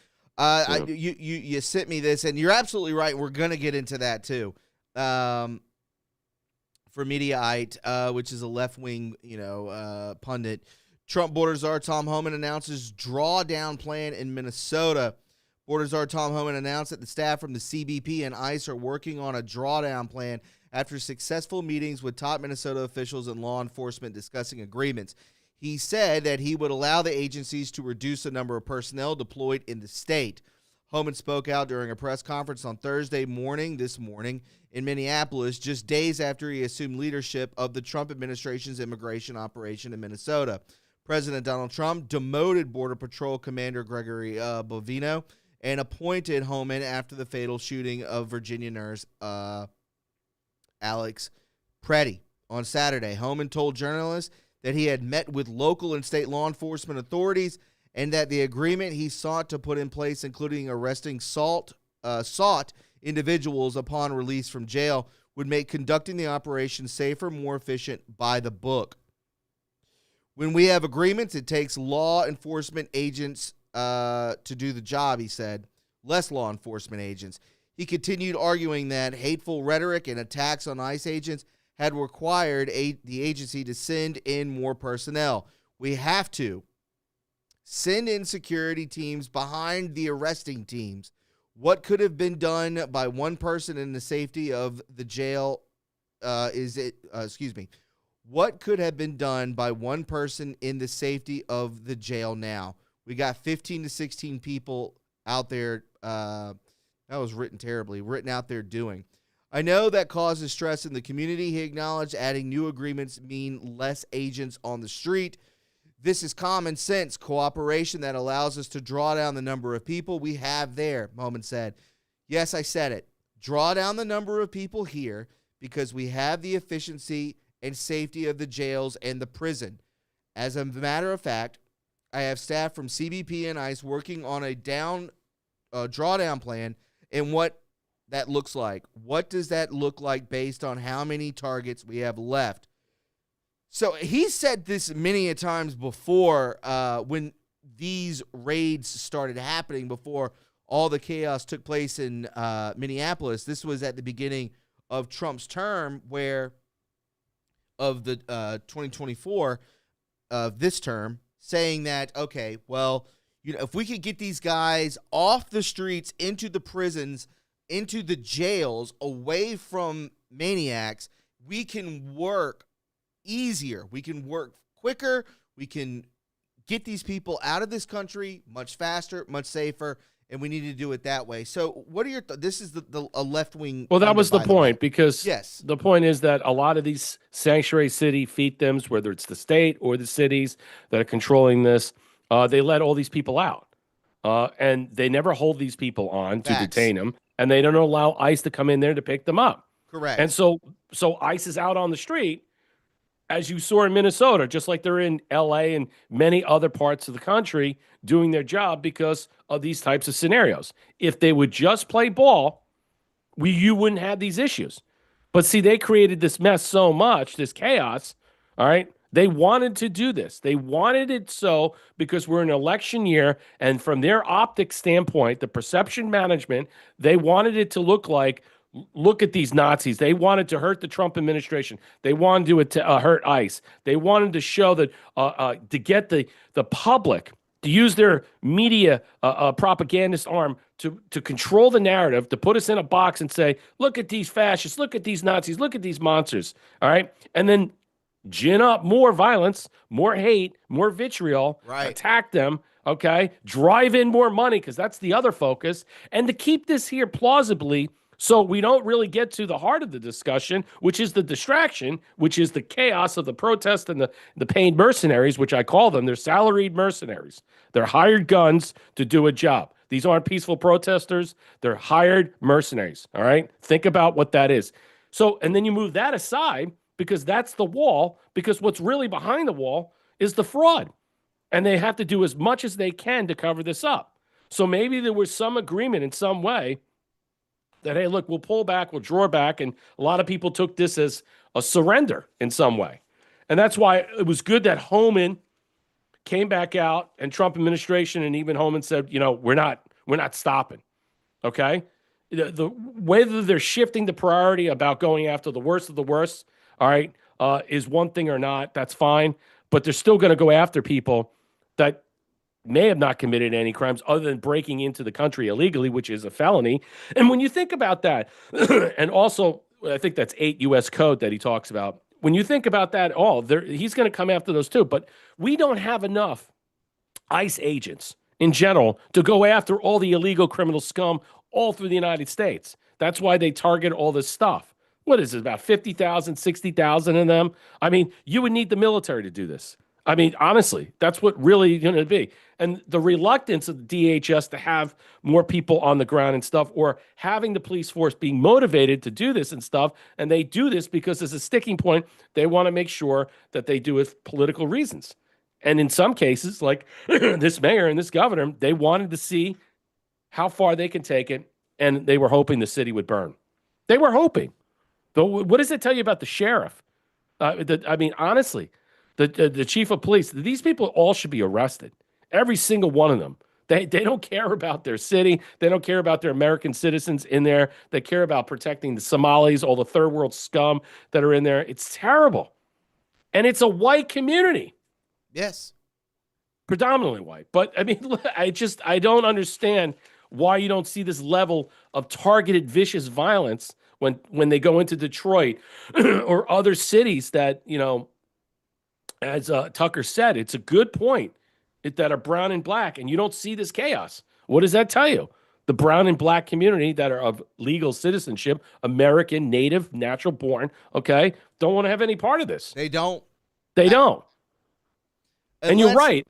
You sent me this, and you're absolutely right. We're gonna get into that too. For Mediaite, which is a left-wing, pundit, Trump border czar Tom Homan announces drawdown plan in Minnesota. Border czar Tom Homan announced that the staff from the CBP and ICE are working on a drawdown plan after successful meetings with top Minnesota officials and law enforcement discussing agreements. He said that he would allow the agencies to reduce the number of personnel deployed in the state. Homan spoke out during a press conference on Thursday morning, in Minneapolis, just days after he assumed leadership of the Trump administration's immigration operation in Minnesota. President Donald Trump demoted Border Patrol Commander Gregory Bovino and appointed Homan after the fatal shooting of Virginia nurse Alex Pretti on Saturday. Homan told journalists that he had met with local and state law enforcement authorities and that the agreement he sought to put in place, including arresting sought individuals upon release from jail, would make conducting the operation safer, more efficient, by the book. When we have agreements, it takes law enforcement agents to do the job, he said. Less law enforcement agents. He continued arguing that hateful rhetoric and attacks on ICE agents had required the agency to send in more personnel. We have to send in security teams behind the arresting teams. What could have been done by one person in the safety of the jail What could have been done by one person in the safety of the jail now? We got 15 to 16 people out there. That was written out there doing. I know that causes stress in the community, he acknowledged, adding new agreements mean less agents on the street. This is common sense cooperation that allows us to draw down the number of people we have there, Momin said. Yes, I said it. Draw down the number of people here because we have the efficiency and safety of the jails and the prison. As a matter of fact, I have staff from CBP and ICE working on a drawdown plan and what that looks like. What does that look like based on how many targets we have left? So he said this many a times before when these raids started happening, before all the chaos took place in Minneapolis. This was at the beginning of Trump's term, of the 2024 of this term, saying that, okay, well, if we could get these guys off the streets into the prisons, into the jails, away from maniacs, we can work easier. We can work quicker. We can get these people out of this country much faster, much safer, and we need to do it that way. So what are your this is a left-wing... Well, that was the point, because yes, the point is that a lot of these sanctuary city fiefdoms, whether it's the state or the cities that are controlling this, they let all these people out. And they never hold these people on to detain them, and they don't allow ICE to come in there to pick them up. Correct. And so ICE is out on the street, as you saw in Minnesota, just like they're in LA and many other parts of the country doing their job because of these types of scenarios. If they would just play ball, you wouldn't have these issues. But see, they created this mess so much, this chaos, all right? They wanted to do this. They wanted it so because we're in an election year, and from their optic standpoint, the perception management, they wanted it to look like, look at these Nazis. They wanted to hurt the Trump administration. They wanted to do it to hurt ICE. They wanted to show that to get the public to use their media propagandist arm to control the narrative, to put us in a box and say, look at these fascists, look at these Nazis, look at these monsters, all right? And then gin up more violence, more hate, more vitriol, attack them, okay? Drive in more money, because that's the other focus. And to keep this here plausibly, so we don't really get to the heart of the discussion, which is the distraction, which is the chaos of the protest and the paid mercenaries, which I call them. They're salaried mercenaries. They're hired guns to do a job. These aren't peaceful protesters. They're hired mercenaries, all right? Think about what that is. So, and then you move that aside, because that's the wall, because what's really behind the wall is the fraud. And they have to do as much as they can to cover this up. So maybe there was some agreement in some way that, hey, look, we'll pull back, we'll draw back. And a lot of people took this as a surrender in some way. And that's why it was good that Homan came back out, and Trump administration, and even Homan said, we're not stopping. Okay? The whether they're shifting the priority about going after the worst of the worst, all right, is one thing or not, that's fine. But they're still going to go after people that may have not committed any crimes other than breaking into the country illegally, which is a felony. And when you think about that, and also I think that's 8 U.S. code that he talks about. When you think about that, he's going to come after those too. But we don't have enough ICE agents in general to go after all the illegal criminal scum all through the United States. That's why they target all this stuff. What is it, about 50,000, 60,000 of them? I mean, you would need the military to do this. I mean, honestly, that's what really going to be. And the reluctance of the DHS to have more people on the ground and stuff, or having the police force being motivated to do this and stuff, and they do this because as a sticking point, they want to make sure that they do it for political reasons. And in some cases, like this mayor and this governor, they wanted to see how far they can take it, and they were hoping the city would burn. They were hoping. But what does it tell you about the sheriff? I mean, honestly, the chief of police, these people all should be arrested. Every single one of them. They don't care about their city. They don't care about their American citizens in there. They care about protecting the Somalis, all the third world scum that are in there. It's terrible. And it's a white community. Yes. Predominantly white. But I mean, I don't understand why you don't see this level of targeted vicious violence when they go into Detroit or other cities that, as Tucker said, it's a good point that are brown and black, and you don't see this chaos. What does that tell you? The brown and black community that are of legal citizenship, American, native, natural born, okay, don't want to have any part of this. They don't. They don't. And you're right.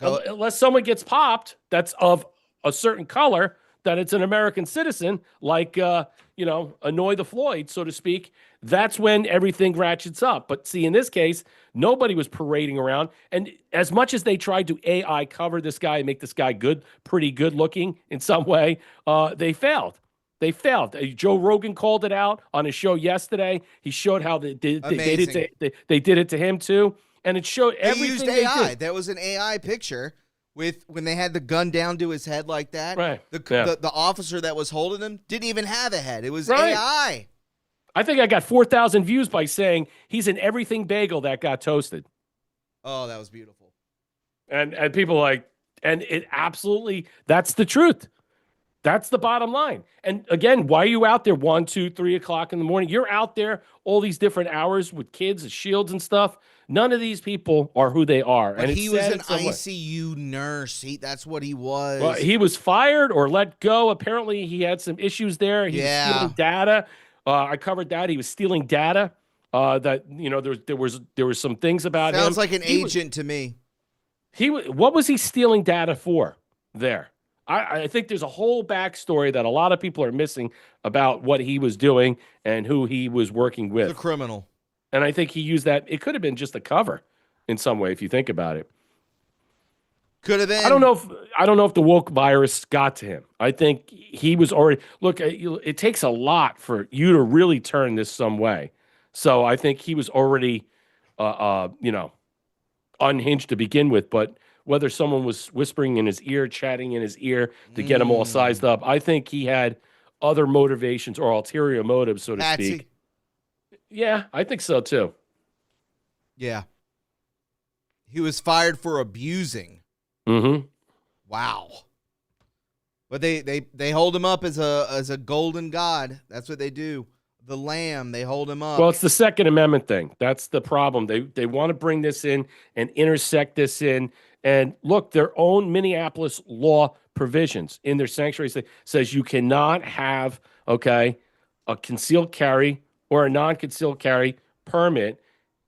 Unless someone gets popped that's of a certain color, that it's an American citizen, like, annoy the Floyd, so to speak, that's when everything ratchets up. But see, in this case, nobody was parading around. And as much as they tried to AI cover this guy and make this guy pretty good looking in some way, they failed. They failed. Joe Rogan called it out on his show yesterday. He showed how they did it to him too. And it showed everything they used AI. That was an AI picture when they had the gun down to his head like that. Right. The officer that was holding him didn't even have a head. It was AI. I think I got 4,000 views by saying he's an everything bagel that got toasted. Oh, that was beautiful. And people and it absolutely, that's the truth. That's the bottom line. And again, why are you out there 1, 2, 3 o'clock in the morning? You're out there all these different hours with kids and shields and stuff. None of these people are who they are. But he was an ICU nurse. That's what he was. Well, he was fired or let go. Apparently, he had some issues there. He was stealing data. I covered that. He was stealing data. There was some things about him. Sounds like an agent to me. What was he stealing data for there? I think there's a whole backstory that a lot of people are missing about what he was doing and who he was working with. The criminal. And I think he used that. It could have been just a cover in some way, if you think about it. Could have been. I don't know if the woke virus got to him. I think he was already. Look, it takes a lot for you to really turn this some way. So I think he was already, unhinged to begin with. But whether someone was whispering in his ear, chatting in his ear to get him all sized up, I think he had other motivations or ulterior motives, so to speak. Yeah, I think so too. Yeah. He was fired for abusing. Mm-hmm. Wow. But they hold him up as a golden god. That's what they do. The lamb, they hold him up. Well, it's the Second Amendment thing. That's the problem. They want to bring this in and intersect this in. And look, their own Minneapolis law provisions in their sanctuary says you cannot have, a concealed carry or a non-concealed carry permit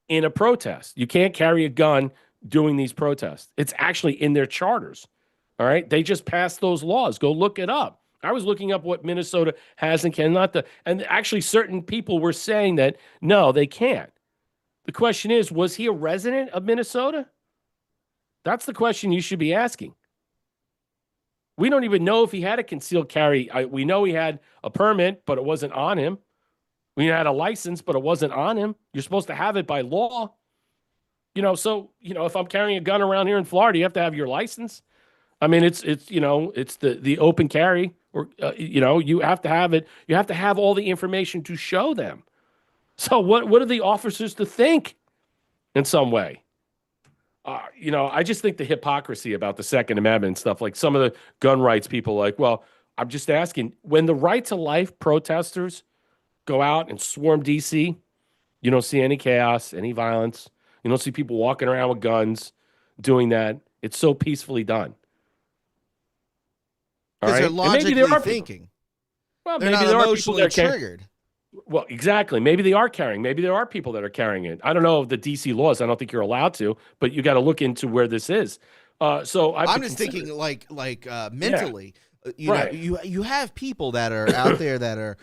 in a protest. You can't carry a gun doing these protests. It's actually in their charters. All right. They just passed those laws. Go look it up. I was looking up what Minnesota has and cannot. And actually certain people were saying that, no, they can't. The question is, was he a resident of Minnesota? That's the question you should be asking. We don't even know if he had a concealed carry. We know he had a permit, but it wasn't on him. We had a license, but it wasn't on him. You're supposed to have it by law. If I'm carrying a gun around here in Florida, you have to have your license. I mean, it's the open carry, or you have to have it. You have to have all the information to show them. So what are the officers to think in some way? I just think the hypocrisy about the Second Amendment and stuff, like some of the gun rights people, I'm just asking, when the right to life protesters go out and swarm DC, you don't see any chaos, any violence. You don't see people walking around with guns doing that. It's so peacefully done. Because they're logically thinking. Well, they're maybe not there emotionally are people that triggered. Well, exactly. Maybe they are carrying. Maybe there are people that are carrying it. I don't know the DC laws. I don't think you're allowed to, but you got to look into where this is. So I'm just thinking, mentally. You have people that are out there that are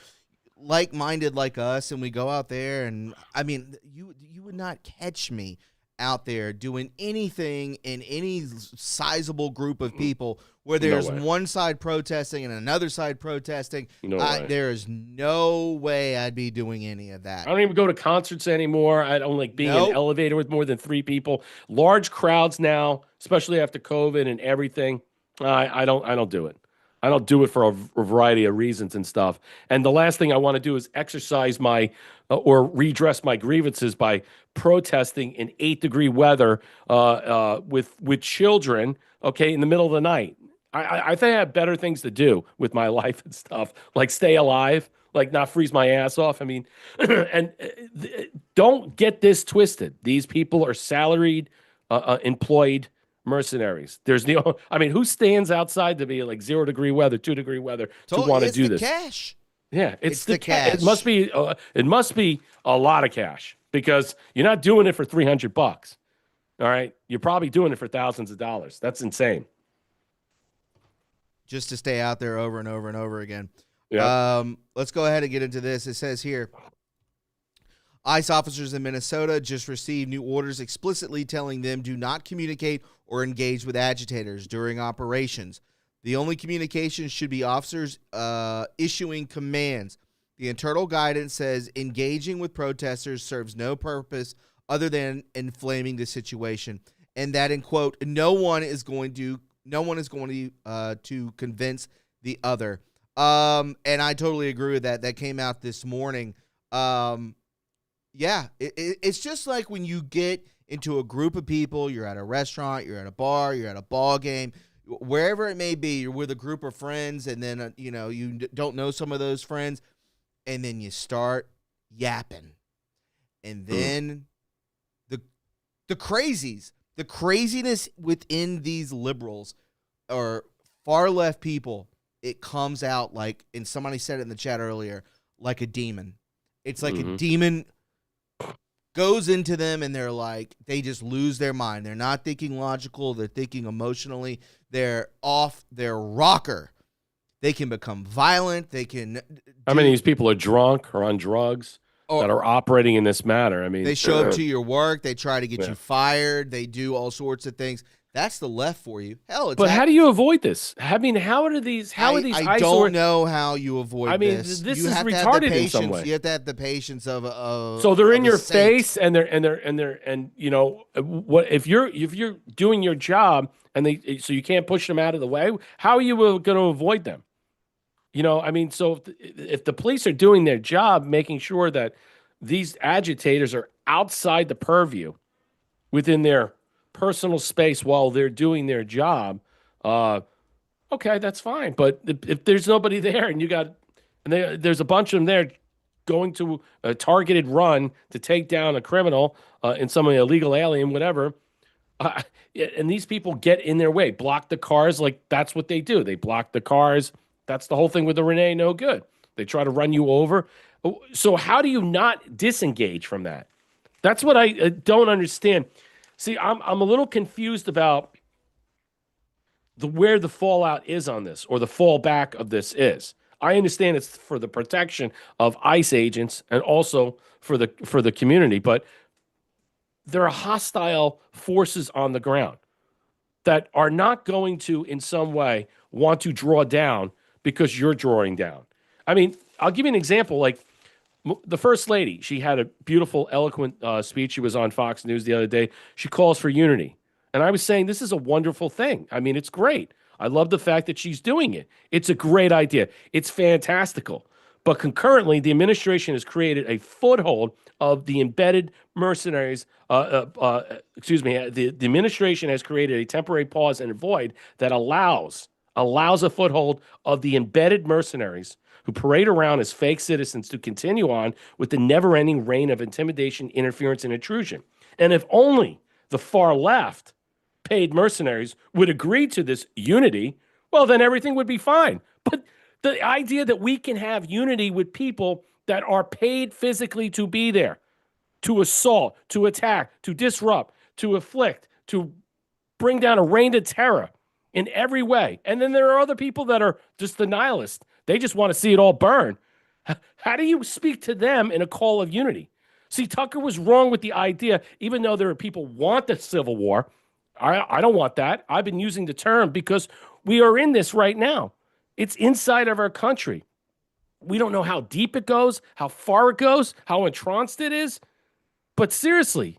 like-minded like us, and we go out there, and I mean, you would not catch me out there doing anything in any sizable group of people where there's one side protesting and another side protesting. There is no way I'd be doing any of that. I don't even go to concerts anymore. I don't like being in an elevator with more than 3 people. Large crowds now, especially after COVID and everything. I don't do it. I don't do it for a variety of reasons and stuff. And the last thing I want to do is exercise my or redress my grievances by protesting in 8-degree weather with children. Okay, in the middle of the night. I think I have better things to do with my life and stuff, like stay alive, like not freeze my ass off. I mean, and don't get this twisted. These people are salaried, employed mercenaries. I mean, who stands outside to be like 0-degree weather, 2-degree weather to want to do this? Cash. Yeah, it's the cash. It must be a lot of cash because you're not doing it for $300. All right, you're probably doing it for thousands of dollars. That's insane. Just to stay out there over and over and over again. Yeah. Let's go ahead and get into this. It says here, ICE officers in Minnesota just received new orders explicitly telling them do not communicate or engage with agitators during operations. The only communication should be officers issuing commands. The internal guidance says engaging with protesters serves no purpose other than inflaming the situation, and that, in quote, no one is going to convince the other. And I totally agree with that. That came out this morning. Yeah, it's just like when you get into a group of people, you're at a restaurant, you're at a bar, you're at a ball game, wherever it may be, you're with a group of friends, and then, you don't know some of those friends, and then you start yapping. And then the craziness within these liberals or far left people, it comes out like, and somebody said it in the chat earlier, like a demon. It's like a demon goes into them, and they're like, they just lose their mind. They're not thinking logical. They're thinking emotionally. They're off their rocker. They can become violent. They can. How many of these people are drunk or on drugs that are operating in this manner? I mean, they show up to your work. They try to get you fired. They do all sorts of things. That's the left for you. Hell, it's. But how do you avoid this? I mean, how are these? I don't know how you avoid this. I mean, this is retarded in some way. You have to have the patience of. So they're in your face, and what if you're doing your job, and so you can't push them out of the way? How are you going to avoid them? I mean, so if the police are doing their job, making sure that these agitators are outside the purview, within their personal space while they're doing their job, okay, that's fine. But if there's nobody there, and there's a bunch of them there going to a targeted run to take down a criminal in some illegal alien, whatever, and these people get in their way, block the cars, like that's what they do. They block the cars. That's the whole thing with the Renee No Good. They try to run you over. So how do you not disengage from that? That's what I don't understand. See, I'm a little confused about where the fallout is on this, or the fallback of this is. I understand it's for the protection of ICE agents and also for the community, but there are hostile forces on the ground that are not going to, in some way, want to draw down because you're drawing down. I mean, I'll give you an example. Like the First Lady, she had a beautiful, eloquent speech. She was on Fox News the other day. She calls for unity. And I was saying, this is a wonderful thing. I mean, it's great. I love the fact that she's doing it. It's a great idea. It's fantastical. But concurrently, the administration has created a foothold of the embedded mercenaries. The administration has created a temporary pause and a void that allows a foothold of the embedded mercenaries who parade around as fake citizens to continue on with the never-ending reign of intimidation, interference, and intrusion. And if only the far left paid mercenaries would agree to this unity, well, then everything would be fine. But the idea that we can have unity with people that are paid physically to be there, to assault, to attack, to disrupt, to afflict, to bring down a reign of terror in every way. And then there are other people that are just the nihilists. They just want to see it all burn. How do you speak to them in a call of unity? See, Tucker was wrong with the idea, even though there are people who want the Civil War. I don't want that. I've been using the term because we are in this right now. It's inside of our country. We don't know how deep it goes, how far it goes, how entranced it is. But seriously,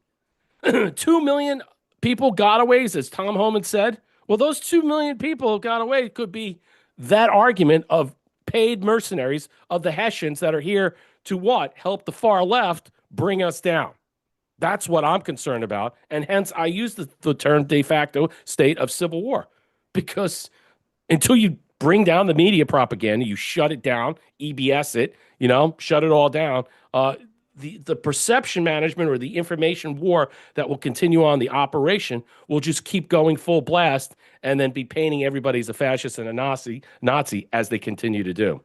2 million people gotaways, as Tom Homan said, Well, those 2 million people got away could be that argument of paid mercenaries of the Hessians that are here to what? Help the far left bring us down. That's what I'm concerned about. And hence, I use the term de facto state of civil war, because until you bring down the media propaganda, you shut it down, EBS it, shut it all down. The perception management or the information war that will continue on, the operation will just keep going full blast and then be painting everybody as a fascist and a Nazi as they continue to do.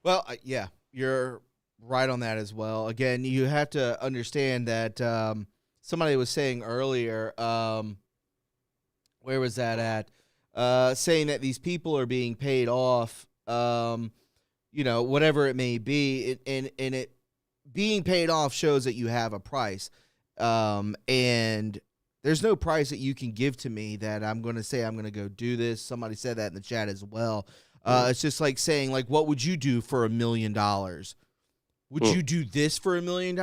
Well, yeah, you're right on that as well. Again, you have to understand that somebody was saying earlier, where was that at? Saying that these people are being paid off, whatever it may be, and it being paid off shows that you have a price, and there's no price that you can give to me that I'm going to say I'm going to go do this. Somebody said that in the chat as well. It's just like saying, like, what would you do for $1 million? Would you do this for $1 million?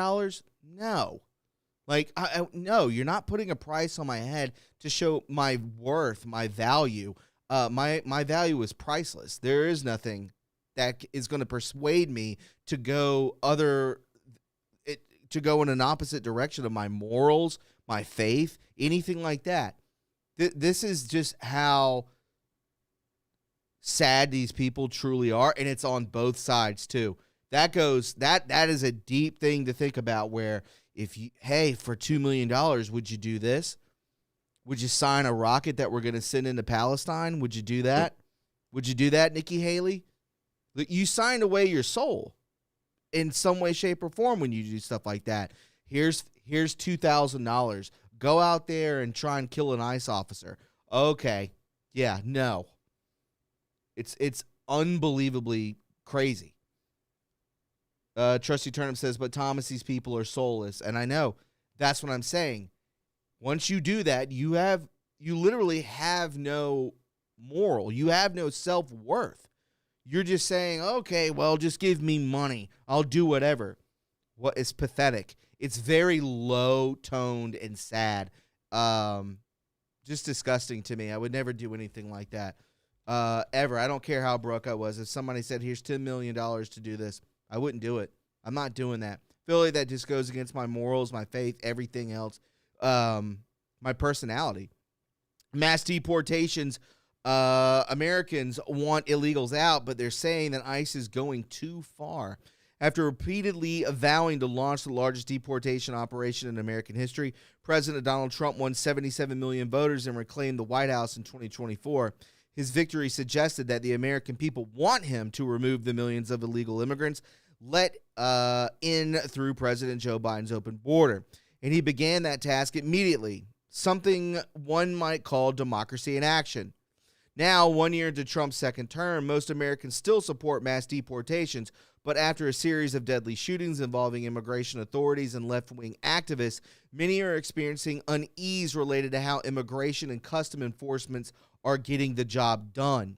No. Like, no, you're not putting a price on my head to show my worth, my value. My value is priceless. There is nothing that is going to persuade me to go in an opposite direction of my morals, my faith, anything like that. This is just how sad these people truly are, and it's on both sides too. That is a deep thing to think about, where for $2 million, would you do this? Would you sign a rocket that we're going to send into Palestine? Would you do that? Would you do that, Nikki Haley? You signed away your soul in some way, shape, or form when you do stuff like that. Here's $2,000. Go out there and try and kill an ICE officer. Okay. Yeah, no. It's unbelievably crazy. Trusty Turnip says, but Thomas, these people are soulless. And I know. That's what I'm saying. Once you do that, you literally have no moral. You have no self-worth. You're just saying, okay, well, just give me money. I'll do whatever. What is pathetic. It's very low-toned and sad. Just disgusting to me. I would never do anything like that. Ever. I don't care how broke I was. If somebody said, here's $10 million to do this, I wouldn't do it. I'm not doing that. I feel like that just goes against my morals, my faith, everything else, my personality. Mass deportations. Americans want illegals out, but they're saying that ICE is going too far. After repeatedly vowing to launch the largest deportation operation in American history, President Donald Trump won 77 million voters and reclaimed the White House in 2024. His victory suggested that the American people want him to remove the millions of illegal immigrants let in through President Joe Biden's open border. And he began that task immediately, something one might call democracy in action. Now, 1 year into Trump's second term, most Americans still support mass deportations, but after a series of deadly shootings involving immigration authorities and left-wing activists, many are experiencing unease related to how immigration and custom enforcements are getting the job done.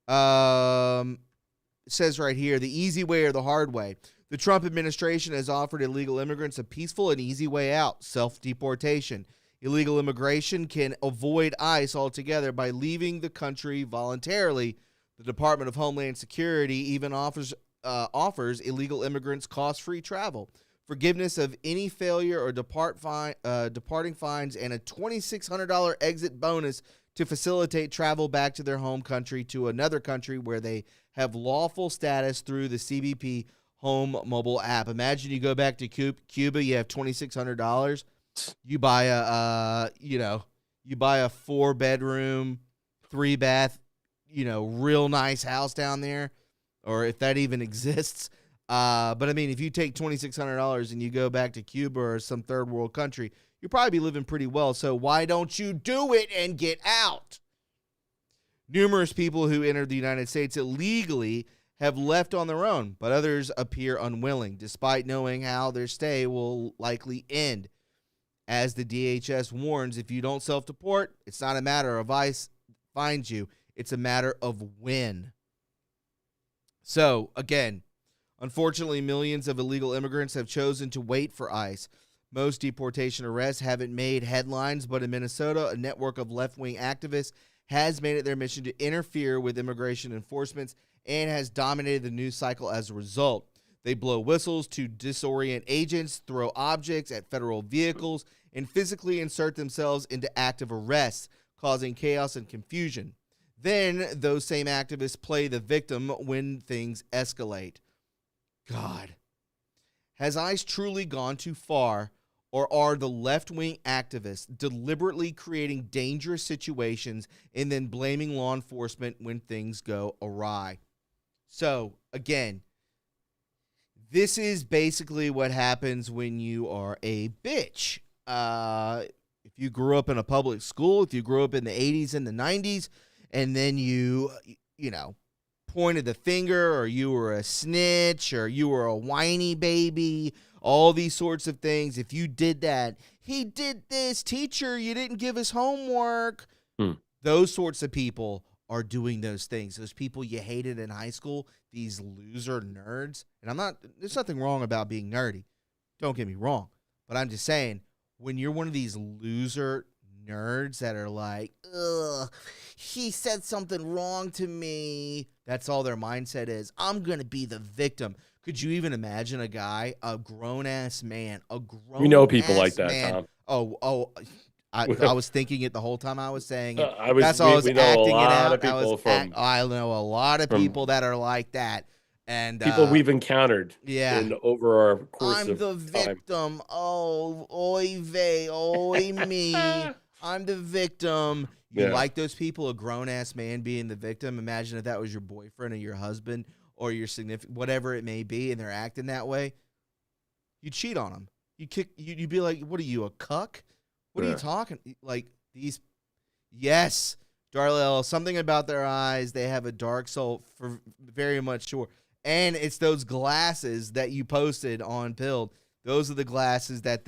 It says right here, the easy way or the hard way. The Trump administration has offered illegal immigrants a peaceful and easy way out, self-deportation. Illegal immigration can avoid ICE altogether by leaving the country voluntarily. The Department of Homeland Security even offers illegal immigrants cost-free travel, forgiveness of any failure or departing fines, and a $2,600 exit bonus to facilitate travel back to their home country to another country where they have lawful status through the CBP Home mobile app. Imagine you go back to Cuba, you have $2,600. You buy a 4-bedroom, 3-bath, real nice house down there, or if that even exists. But I mean, if you take $2,600 and you go back to Cuba or some third world country, you'll probably be living pretty well. So why don't you do it and get out? Numerous people who entered the United States illegally have left on their own, but others appear unwilling, despite knowing how their stay will likely end. As the DHS warns, if you don't self-deport, it's not a matter of ICE finds you. It's a matter of when. So, again, unfortunately, millions of illegal immigrants have chosen to wait for ICE. Most deportation arrests haven't made headlines, but in Minnesota, a network of left-wing activists has made it their mission to interfere with immigration enforcement and has dominated the news cycle as a result. They blow whistles to disorient agents, throw objects at federal vehicles, and physically insert themselves into active arrests, causing chaos and confusion. Then those same activists play the victim when things escalate. God. Has ICE truly gone too far, or are the left-wing activists deliberately creating dangerous situations and then blaming law enforcement when things go awry? So, again, this is basically what happens when you are a bitch. If you grew up in a public school, if you grew up in the 80s and the 90s, and then you pointed the finger, or you were a snitch, or you were a whiny baby, all these sorts of things. If you did that, he did this, teacher, you didn't give us homework. Those sorts of people are doing those things. Those people you hated in high school, these loser nerds. And there's nothing wrong about being nerdy. Don't get me wrong. But I'm just saying, when you're one of these loser nerds that are like, ugh, he said something wrong to me. That's all their mindset is. I'm going to be the victim. Could you even imagine a grown-ass man, people like that, man. Tom. I was thinking it the whole time I was saying it. I was acting it out. I know a lot of people that are like that. And people we've encountered over our course I'm of the victim. Time. Oh, oy vey, oy me. I'm the victim. You like those people, a grown-ass man being the victim? Imagine if that was your boyfriend or your husband or your significant, whatever it may be, and they're acting that way. You'd cheat on them. You'd be like, what are you, a cuck? What are you talking? Like, these, yes, Darlell, something about their eyes. They have a dark soul, for very much sure. And it's those glasses that you posted on Pilled. Those are the glasses that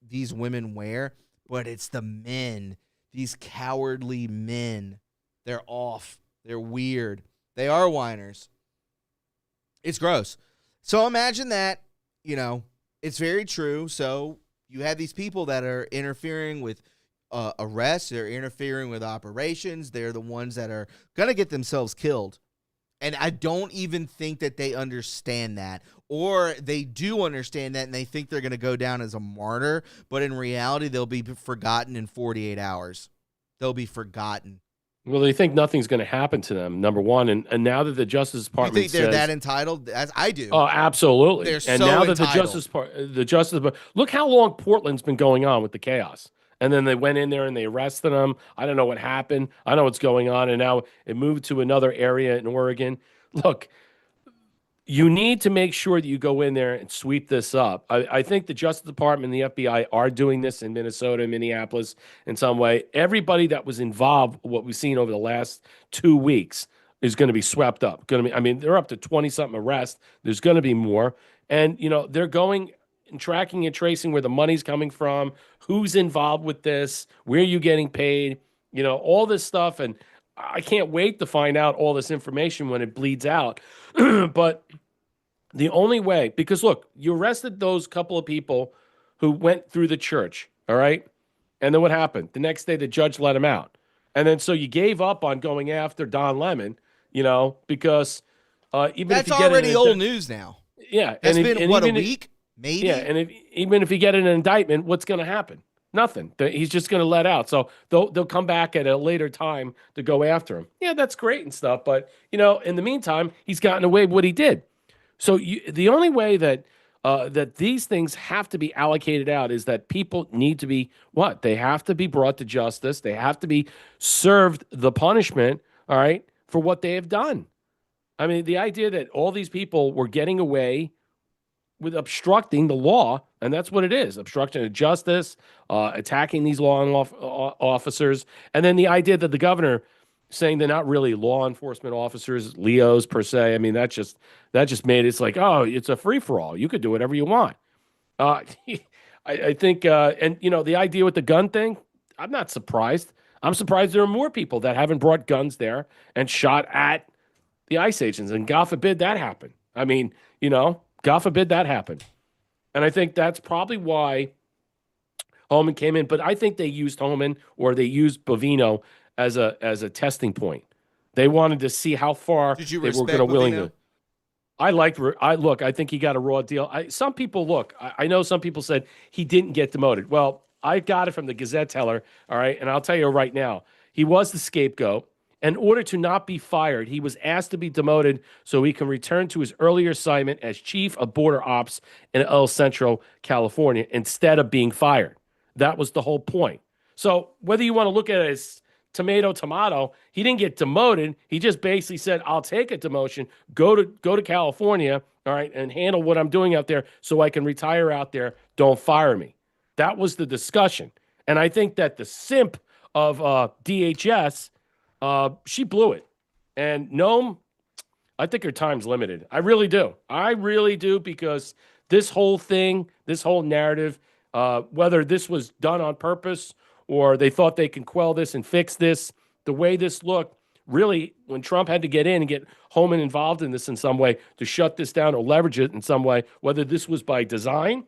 these women wear, but it's the men, these cowardly men. They're off. They're weird. They are whiners. It's gross. So imagine that, it's very true. So you have these people that are interfering with arrests. They're interfering with operations. They're the ones that are going to get themselves killed. And I don't even think that they understand that. Or they do understand that and they think they're going to go down as a martyr. But in reality, they'll be forgotten in 48 hours. They'll be forgotten. Well, they think nothing's going to happen to them, number one. And now that the Justice Department You think they're that entitled? As I do. Oh, absolutely. They're and so now that entitled. the Justice, look how long Portland's been going on with the chaos. And then they went in there and they arrested him. I don't know what happened. I know what's going on. And now it moved to another area in Oregon. Look, you need to make sure that you go in there and sweep this up. I think the Justice Department and the FBI are doing this in Minnesota, Minneapolis in some way. Everybody that was involved, what we've seen over the last 2 weeks, is going to be swept up. They're up to 20-something arrests. There's going to be more. And, they're going and tracking and tracing where the money's coming from, who's involved with this, where are you getting paid, all this stuff. And I can't wait to find out all this information when it bleeds out. But the only way, because look, you arrested those couple of people who went through the church, all right? And then what happened? The next day, the judge let him out. And then so you gave up on going after Don Lemon, because even that's if you get already old news now. Yeah. That's been, a week? Maybe? Yeah, and even if you get an indictment, what's going to happen? Nothing. He's just going to let out. So they'll come back at a later time to go after him. Yeah, that's great and stuff. But, in the meantime, he's gotten away with what he did. So the only way that these things have to be allocated out is that people need to be what? They have to be brought to justice. They have to be served the punishment, all right, for what they have done. I mean, the idea that all these people were getting away with obstructing the law, and that's what it is, obstruction of justice, attacking these law officers, and then the idea that the governor saying they're not really law enforcement officers, Leos per se. I mean, that just made it's like, oh, it's a free-for-all. You could do whatever you want. I think, and the idea with the gun thing, I'm not surprised. I'm surprised there are more people that haven't brought guns there and shot at the ICE agents, and God forbid that happen. I mean, God forbid that happen. And I think that's probably why Holman came in, but I think they used Holman or they used Bovino as a testing point. They wanted to see how far Did you they were respect going to willing Bovino? to. I think he got a raw deal. Some people look. I know some people said he didn't get demoted. Well, I got it from the Gazette Teller. All right, and I'll tell you right now, he was the scapegoat. In order to not be fired, he was asked to be demoted so he can return to his earlier assignment as chief of border ops in El Centro, California, instead of being fired. That was the whole point. So whether you want to look at it as tomato, he didn't get demoted. He just basically said, "I'll take a demotion, go to California, all right, and handle what I'm doing out there so I can retire out there. Don't fire me." That was the discussion. And I think that the simp of DHS, she blew it. And Noam, I think her time's limited. I really do. Because this whole thing, this whole narrative, whether this was done on purpose or they thought they can quell this and fix this, the way this looked, really, when Trump had to get in and get Holman involved in this in some way to shut this down or leverage it in some way, whether this was by design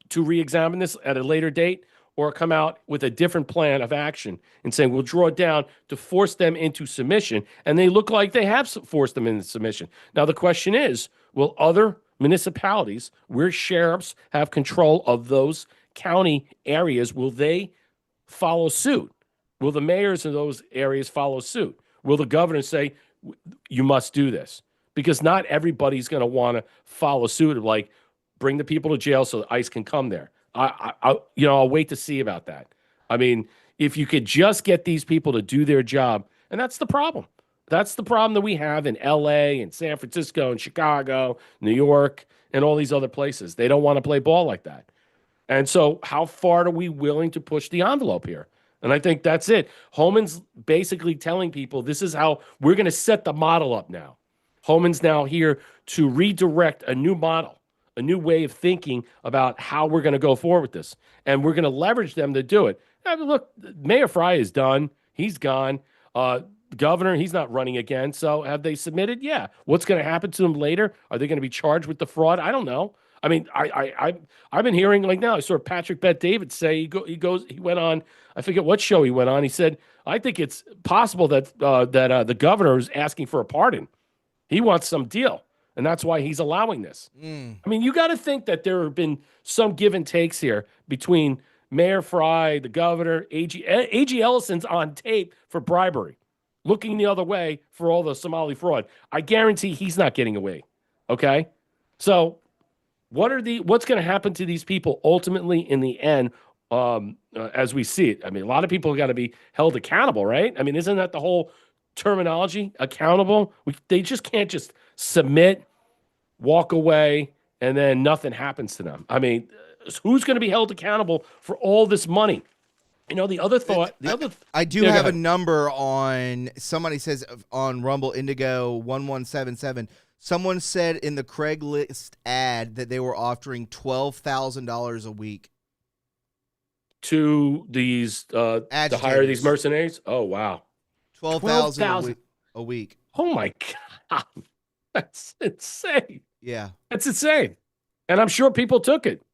to re-examine this at a later date or come out with a different plan of action and saying we'll draw it down to force them into submission. And they look like they have forced them into submission. Now, the question is, will other municipalities where sheriffs have control of those county areas, will they follow suit? Will the mayors in those areas follow suit? Will the governor say, you must do this? Because not everybody's going to want to follow suit of like, bring the people to jail so the ICE can come there. I'll wait to see about that. I mean, if you could just get these people to do their job, and that's the problem. That's the problem that we have in LA and San Francisco and Chicago, New York, and all these other places. They don't want to play ball like that. And so how far are we willing to push the envelope here? And I think that's it. Holman's basically telling people this is how we're going to set the model up now. Holman's now here to redirect a new model, a new way of thinking about how we're going to go forward with this. And we're going to leverage them to do it. I mean, look, Mayor Fry is done. He's gone. Governor, he's not running again. So have they submitted? Yeah. What's going to happen to them later? Are they going to be charged with the fraud? I don't know. I mean, I've been hearing like now, I saw Patrick Bet-David say he went on, I forget what show he went on. He said, I think it's possible that the governor is asking for a pardon. He wants some deal. And that's why he's allowing this. I mean, you got to think that there have been some give and takes here between Mayor Fry, the governor, A.G. Ellison's on tape for bribery, looking the other way for all the Somali fraud. I guarantee he's not getting away. Okay? So what's going to happen to these people ultimately in the end as we see it? I mean, a lot of people got to be held accountable, right? I mean, isn't that the whole terminology, accountable? They just can't just submit, walk away, and then nothing happens to them. I mean, who's going to be held accountable for all this money? You know, I do have a number on, somebody says on Rumble Indigo 1177. Someone said in the Craigslist ad that they were offering $12,000 a week to these to hire these mercenaries. Oh wow, 12,000 a week. Oh my God, that's insane. Yeah, that's insane. And I'm sure people took it.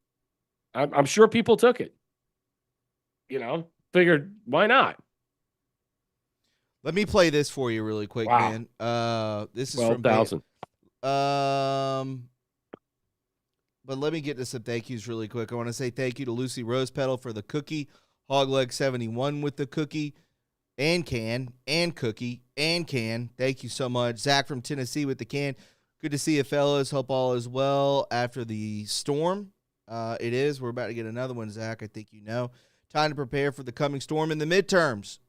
I'm sure people took it. You know, figured why not? Let me play this for you really quick, man. This is 12,000. But let me get to some thank yous really quick. I want to say thank you to Lucy Rosepetal for the cookie, Hogleg71 with the cookie, and can, and cookie, and can. Thank you so much. Zach from Tennessee with the can. Good to see you, fellas. Hope all is well after the storm. It is. We're about to get another one, Zach. I think you know. Time to prepare for the coming storm in the midterms.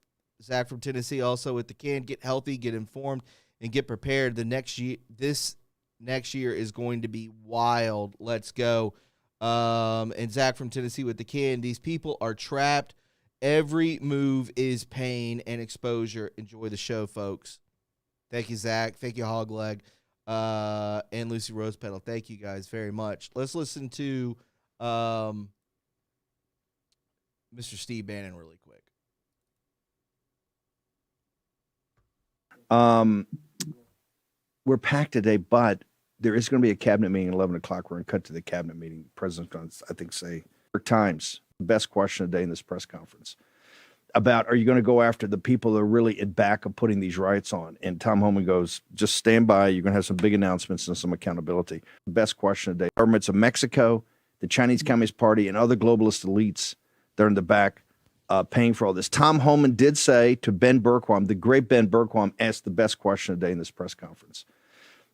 Zach from Tennessee also with the can. Get healthy, get informed, and get prepared. This next year is going to be wild. Let's go. And Zach from Tennessee with the can. These people are trapped. Every move is pain and exposure. Enjoy the show, folks. Thank you, Zach. Thank you, Hogleg. And Lucy Rosepetal. Thank you guys very much. Let's listen to Mr. Steve Bannon really quick. We're packed today, but there is going to be a cabinet meeting at 11 o'clock. We're going to cut to the cabinet meeting. The president's going to, I think, say Times, best question of the day in this press conference about, are you going to go after the people that are really at back of putting these riots on? And Tom Homan goes, just stand by. You're going to have some big announcements and some accountability. Best question of the day. Governments of Mexico, the Chinese Communist Party, and other globalist elites that are in the back paying for all this. Tom Homan did say to Ben Bergquam, the great Ben Bergquam asked the best question of the day in this press conference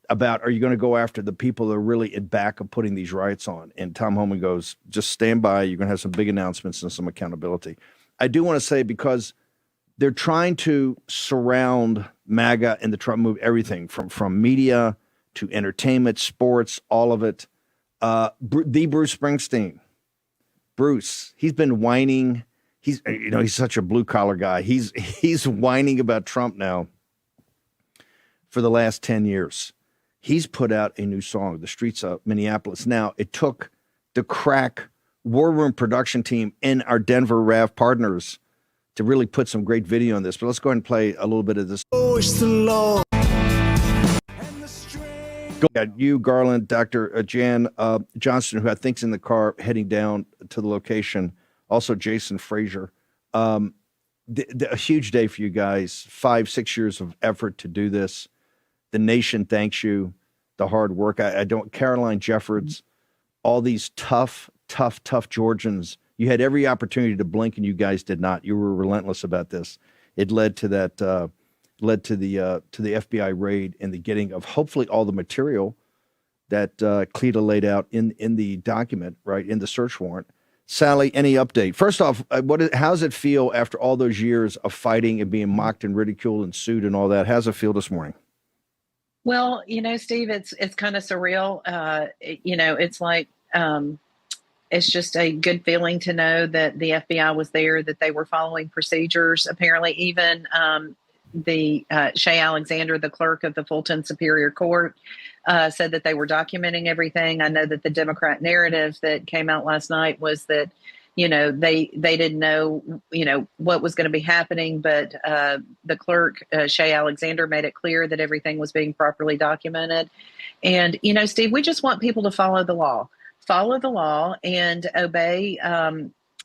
about, are you going to go after the people that are really at back of putting these riots on? And Tom Homan goes, just stand by. You're going to have some big announcements and some accountability. I do want to say, because they're trying to surround MAGA and the Trump move, everything from media to entertainment, sports, all of it. The Bruce Springsteen. Bruce, he's been whining. He's such a blue collar guy. He's whining about Trump now for the last 10 years. He's put out a new song, The Streets of Minneapolis. Now, it took the crack War Room production team and our Denver Rav partners to really put some great video on this. But let's go ahead and play a little bit of this. Oh, it's the Lord. Got you, Garland, Dr. Jan Johnston, who I think's in the car heading down to the location. Also, Jason Frazier. A huge day for you guys. 5-6 years of effort to do this. The nation thanks you. The hard work. Caroline Jeffords, all these tough Georgians. You had every opportunity to blink, and you guys did not. You were relentless about this. It led to that. Led to the FBI raid and the getting of hopefully all the material that Cleta laid out in the document, right, in the search warrant. Sally, any update? First off, how does it feel after all those years of fighting and being mocked and ridiculed and sued and all that? How's it feel this morning? Well, Steve, it's kind of surreal. It's like it's just a good feeling to know that the FBI was there, that they were following procedures. Apparently, even the Shay Alexander, the clerk of the Fulton Superior Court, said that they were documenting everything. I know that the Democrat narrative that came out last night was that, they didn't know, what was going to be happening. But the clerk, Shay Alexander, made it clear that everything was being properly documented. And, Steve, we just want people to follow the law and obey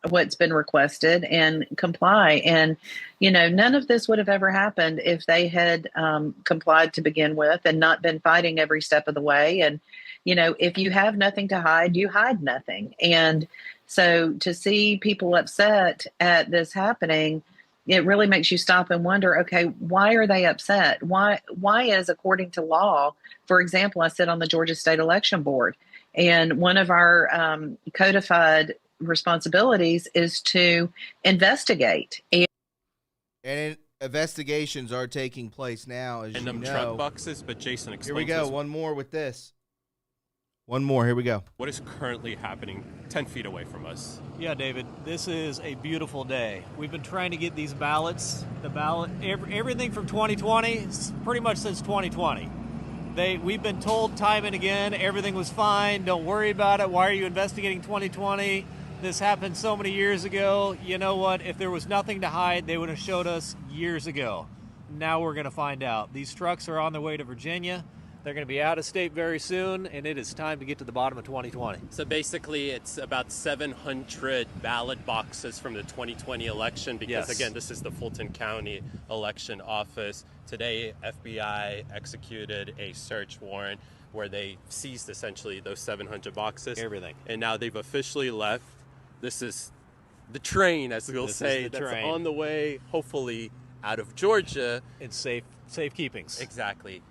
what's been requested and comply. And, none of this would have ever happened if they had complied to begin with and not been fighting every step of the way. And, if you have nothing to hide, you hide nothing. And so to see people upset at this happening, it really makes you stop and wonder, okay, why are they upset? Why is, according to law, for example, I sit on the Georgia State Election Board, and one of our codified responsibilities is to investigate. And investigations are taking place now, as and truck boxes, but Jason explains. Here we go. One more with this. One more. Here we go. What is currently happening 10 feet away from us? Yeah, David, this is a beautiful day. We've been trying to get these ballots, everything from 2020, pretty much since 2020. We've been told time and again, everything was fine. Don't worry about it. Why are you investigating 2020? This happened so many years ago. You know what? If there was nothing to hide, they would have showed us years ago. Now we're going to find out. These trucks are on their way to Virginia. They're going to be out of state very soon, and it is time to get to the bottom of 2020. So basically, it's about 700 ballot boxes from the 2020 election because, Again, this is the Fulton County Election Office. Today, FBI executed a search warrant where they seized essentially those 700 boxes. Everything. And now they've officially left. This is the train, as we'll say, that's on the way, hopefully, out of Georgia. In safe keepings. Exactly.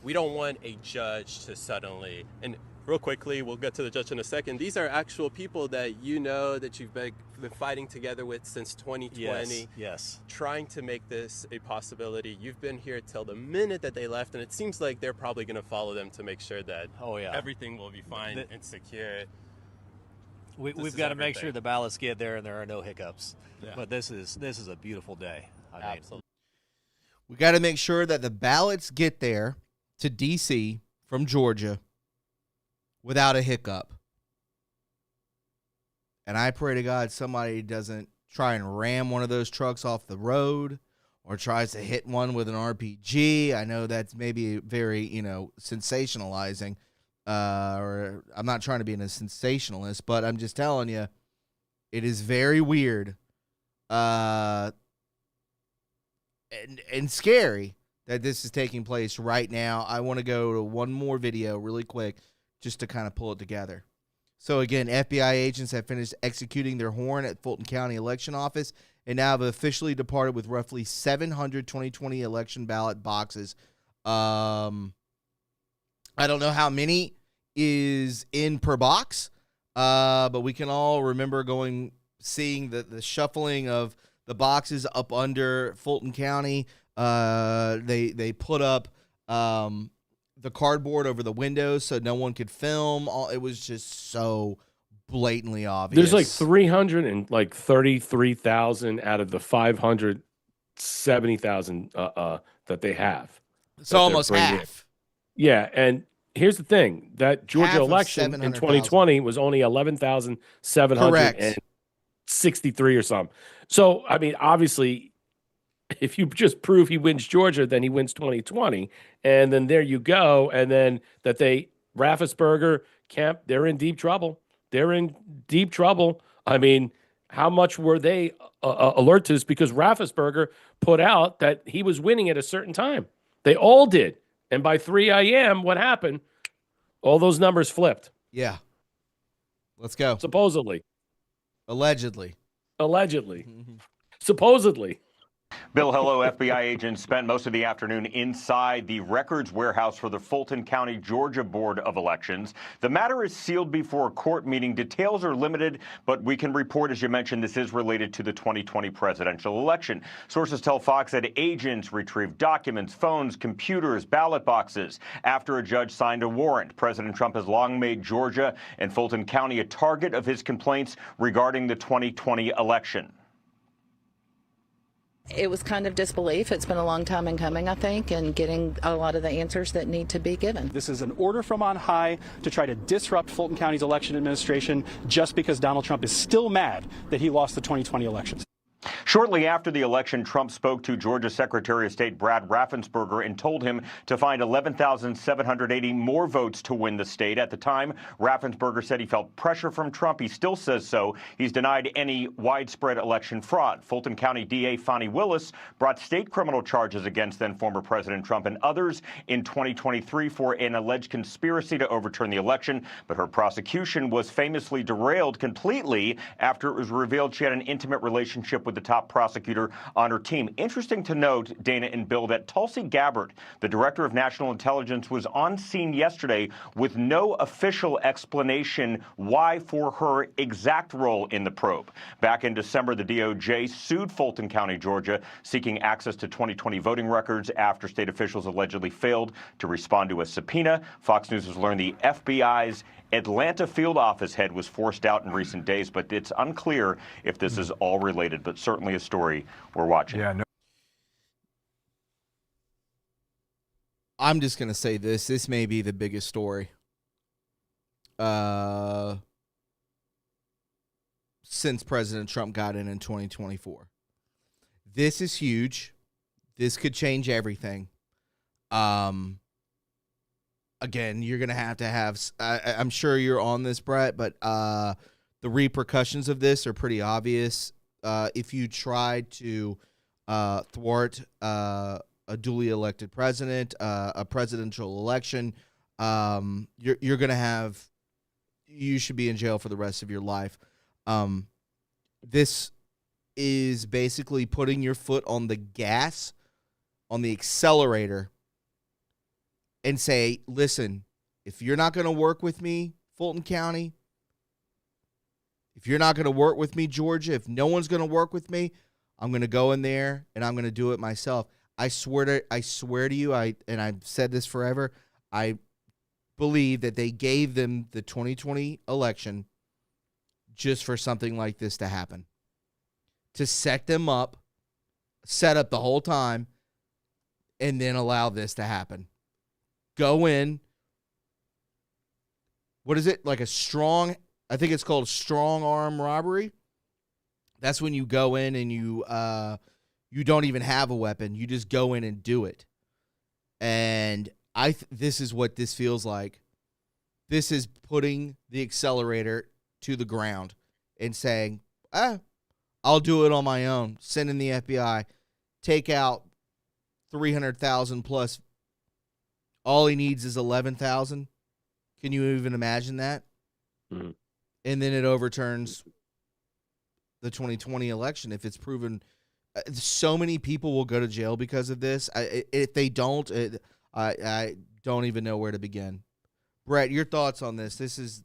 We don't want a judge to suddenly, and real quickly, we'll get to the judge in a second. These are actual people that that you've been fighting together with since 2020. Yes. Trying to make this a possibility. You've been here till the minute that they left, and it seems like they're probably going to follow them to make sure that everything will be fine and secure. We've got to make sure the ballots get there and there are no hiccups. Yeah. But this is a beautiful day. Absolutely. We got to make sure that the ballots get there to D.C. from Georgia without a hiccup. And I pray to God somebody doesn't try and ram one of those trucks off the road or tries to hit one with an RPG. I know that's maybe very, sensationalizing. Or I'm not trying to be a sensationalist, but I'm just telling you, It is very weird and scary that this is taking place right now. I want to go to one more video really quick just to kind of pull it together. So, again, FBI agents have finished executing their horn at Fulton County Election Office and now have officially departed with roughly 700 2020 election ballot boxes. I don't know how many is in per box, but we can all remember seeing the shuffling of the boxes up under Fulton County. They put up the cardboard over the windows so no one could film. It was just so blatantly obvious. There's like 333,000 out of the 570,000 that they have. So almost half. Yeah, and here's the thing: that Georgia election in 2020 was only 11,763 or something. So, I mean, obviously, if you just prove he wins Georgia, then he wins 2020, and then there you go. And then Raffensperger, Kemp, they're in deep trouble. They're in deep trouble. I mean, how much were they alert to this? Because Raffensperger put out that he was winning at a certain time. They all did. And by 3 a.m., what happened? All those numbers flipped. Yeah. Let's go. Supposedly. Allegedly. Supposedly. Bill, hello. FBI agents spent most of the afternoon inside the records warehouse for the Fulton County, Georgia Board of Elections. The matter is sealed before a court meeting. Details are limited, but we can report, as you mentioned, this is related to the 2020 presidential election. Sources tell Fox that agents retrieved documents, phones, computers, ballot boxes after a judge signed a warrant. President Trump has long made Georgia and Fulton County a target of his complaints regarding the 2020 election. It was kind of disbelief. It's been a long time in coming, I think, and getting a lot of the answers that need to be given. This is an order from on high to try to disrupt Fulton County's election administration just because Donald Trump is still mad that he lost the 2020 elections. Shortly after the election, Trump spoke to Georgia Secretary of State Brad Raffensperger and told him to find 11,780 more votes to win the state. At the time, Raffensperger said he felt pressure from Trump. He still says so. He's denied any widespread election fraud. Fulton County DA Fani Willis brought state criminal charges against then former President Trump and others in 2023 for an alleged conspiracy to overturn the election. But her prosecution was famously derailed completely after it was revealed she had an intimate relationship with the top prosecutor on her team. Interesting to note, Dana and Bill, that Tulsi Gabbard, the director of national intelligence, was on scene yesterday with no official explanation why for her exact role in the probe. Back in December, the DOJ sued Fulton County, Georgia, seeking access to 2020 voting records after state officials allegedly failed to respond to a subpoena. Fox News has learned the FBI's Atlanta field office head was forced out in recent days, but it's unclear if this is all related, but certainly a story we're watching. Yeah, no. I'm just going to say this. This may be the biggest story since President Trump got in 2024. This is huge. This could change everything. Again, you're going to have, I'm sure you're on this, Brett, but the repercussions of this are pretty obvious. If you try to thwart a duly elected president, a presidential election, you're going to you should be in jail for the rest of your life. This is basically putting your foot on the gas, on the accelerator, and say, listen, if you're not going to work with me, Fulton County, if you're not going to work with me, Georgia, if no one's going to work with me, I'm going to go in there and I'm going to do it myself. I swear to you, and I've said this forever, I believe that they gave them the 2020 election just for something like this to happen. To set them up, set up the whole time, and then allow this to happen. Go in. What is it? Like a strong, I think it's called strong arm robbery. That's when you go in and you don't even have a weapon. You just go in and do it. And this is what this feels like. This is putting the accelerator to the ground and saying, I'll do it on my own. Send in the FBI. Take out 300,000 plus. All he needs is 11,000. Can you even imagine that? Mm-hmm. And then it overturns the 2020 election if it's proven. So many people will go to jail because of this. If they don't, I don't even know where to begin. Brett, your thoughts on this? This is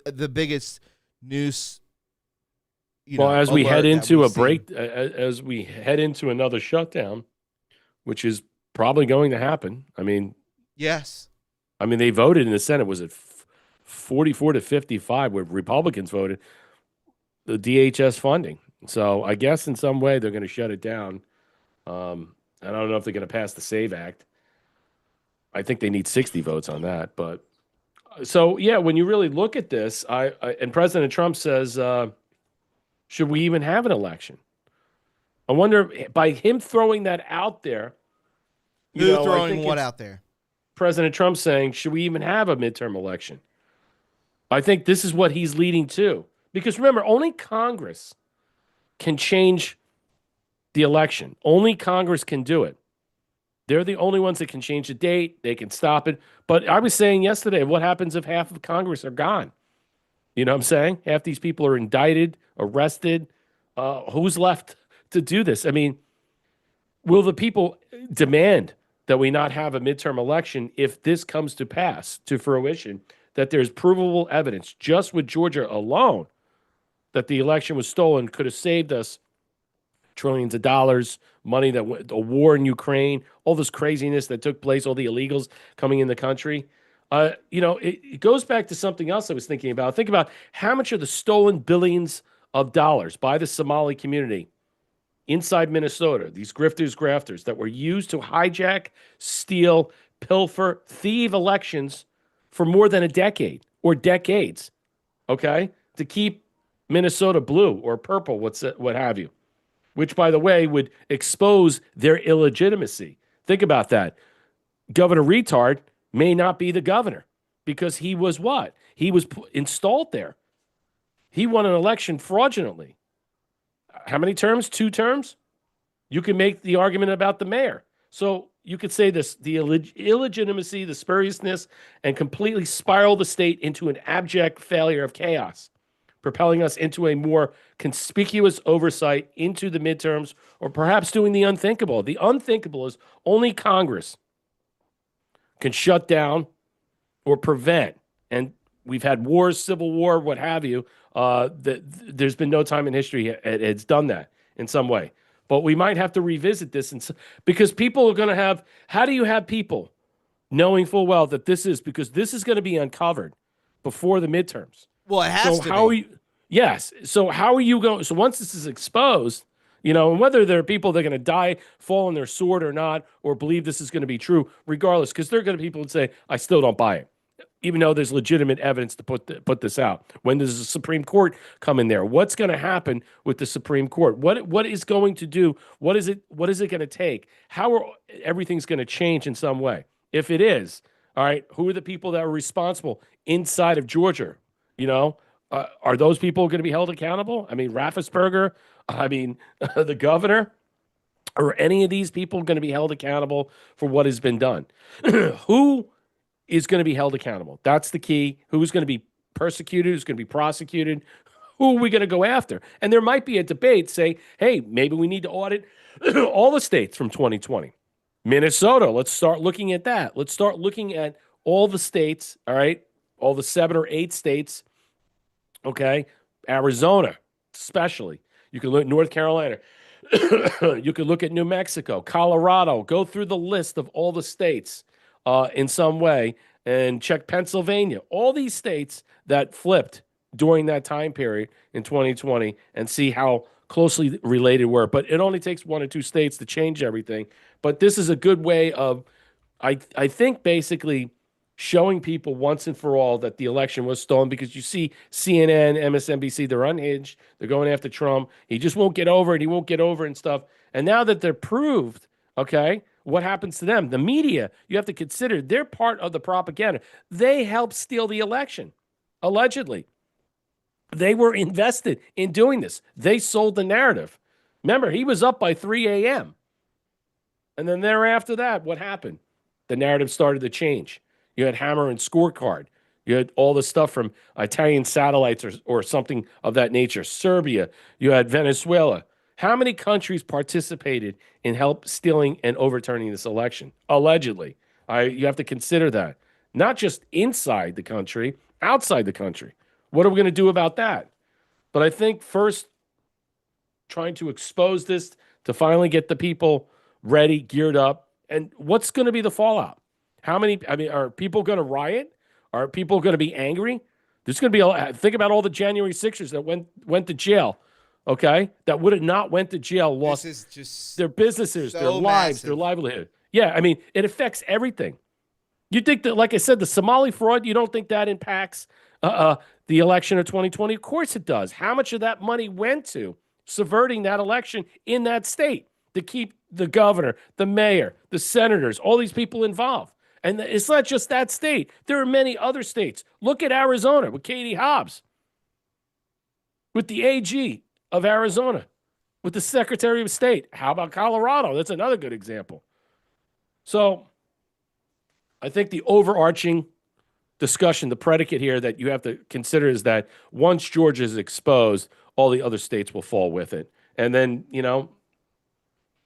the biggest news. As we head into a break, as we head into another shutdown, which is probably going to happen. I mean, yes. I mean, they voted in the Senate. Was it 44 to 55 where Republicans voted the DHS funding? So I guess in some way they're going to shut it down. And I don't know if they're going to pass the SAVE Act. I think they need 60 votes on that. But so, yeah, when you really look at this, and President Trump says, should we even have an election? I wonder, by him throwing that out there. Throwing what out there? President Trump saying, should we even have a midterm election? I think this is what he's leading to. Because remember, only Congress can change the election. Only Congress can do it. They're the only ones that can change the date. They can stop it. But I was saying yesterday, what happens if half of Congress are gone? You know what I'm saying? Half these people are indicted, arrested. Who's left to do this? I mean, will the people demand that we not have a midterm election if this comes to pass, to fruition, that there's provable evidence just with Georgia alone that the election was stolen, could have saved us trillions of dollars, money that went, a war in Ukraine, all this craziness that took place, all the illegals coming in the country. It goes back to something else I was thinking about. Think about how much of the stolen billions of dollars by the Somali community inside Minnesota, these grafters that were used to hijack, steal, pilfer, thieve elections for more than a decade or decades, okay, to keep Minnesota blue or purple, what have you, which, by the way, would expose their illegitimacy. Think about that. Governor Retard may not be the governor because he was what? He was installed there. He won an election fraudulently. How many terms? 2 terms? You can make the argument about the mayor. So you could say this, the illegitimacy, the spuriousness, and completely spiral the state into an abject failure of chaos, propelling us into a more conspicuous oversight into the midterms, or perhaps doing the unthinkable. The unthinkable is only Congress can shut down or prevent. And we've had wars, civil war, what have you. There's been no time in history it's done that in some way. But we might have to revisit this because people are going to have, how do you have people knowing full well that this is going to be uncovered before the midterms? Well, it has to how be. Are you? Yes. So how are you going? So once this is exposed, and whether there are people that are going to die, fall on their sword or not, or believe this is going to be true, regardless, because there are going to be people that say, I still don't buy it, even though there's legitimate evidence to put this out. When does the Supreme Court come in there? What's going to happen with the Supreme Court? What is going to do? What is it going to take? Everything's going to change in some way? If it is, all right, who are the people that are responsible inside of Georgia? Are those people going to be held accountable? I mean, Raffensperger, the governor, are any of these people going to be held accountable for what has been done? Who is going to be held accountable? That's the key. Who's going to be persecuted? Who's going to be prosecuted? Who are we going to go after? And there might be a debate saying, hey, maybe we need to audit all the states from 2020. Minnesota, let's start looking at that. Let's start looking at all the states, all right? All the 7 or 8 states, okay? Arizona, especially. You can look at North Carolina. You can look at New Mexico, Colorado. Go through the list of all the states in some way and check Pennsylvania. All these states that flipped during that time period in 2020 and see how closely related were. But it only takes 1 or 2 states to change everything. But this is a good way of, I think, basically showing people once and for all that the election was stolen, because you see CNN, MSNBC, they're unhinged. They're going after Trump. He just won't get over it. He won't get over it and stuff. And now that they're proved, okay, what happens to them? The media, you have to consider, they're part of the propaganda. They helped steal the election, allegedly. They were invested in doing this. They sold the narrative. Remember, he was up by 3 a.m. And then thereafter that, what happened? The narrative started to change. You had Hammer and Scorecard. You had all the stuff from Italian satellites or something of that nature. Serbia. You had Venezuela. How many countries participated in help stealing and overturning this election? Allegedly. You have to consider that. Not just inside the country, outside the country. What are we going to do about that? But I think first, trying to expose this to finally get the people ready, geared up. And what's going to be the fallout? Are people going to riot? Are people going to be angry? There's going to be think about all the January 6ers that went to jail, okay? That would have not went to jail, lost their business, their lives, their livelihood. Yeah, I mean, it affects everything. You think that, like I said, the Somali fraud, you don't think that impacts the election of 2020? Of course it does. How much of that money went to subverting that election in that state to keep the governor, the mayor, the senators, all these people involved? And it's not just that state. There are many other states. Look at Arizona with Katie Hobbs, with the AG of Arizona, with the Secretary of State. How about Colorado? That's another good example. So I think the overarching discussion, the predicate here that you have to consider is that once Georgia is exposed, all the other states will fall with it. And then,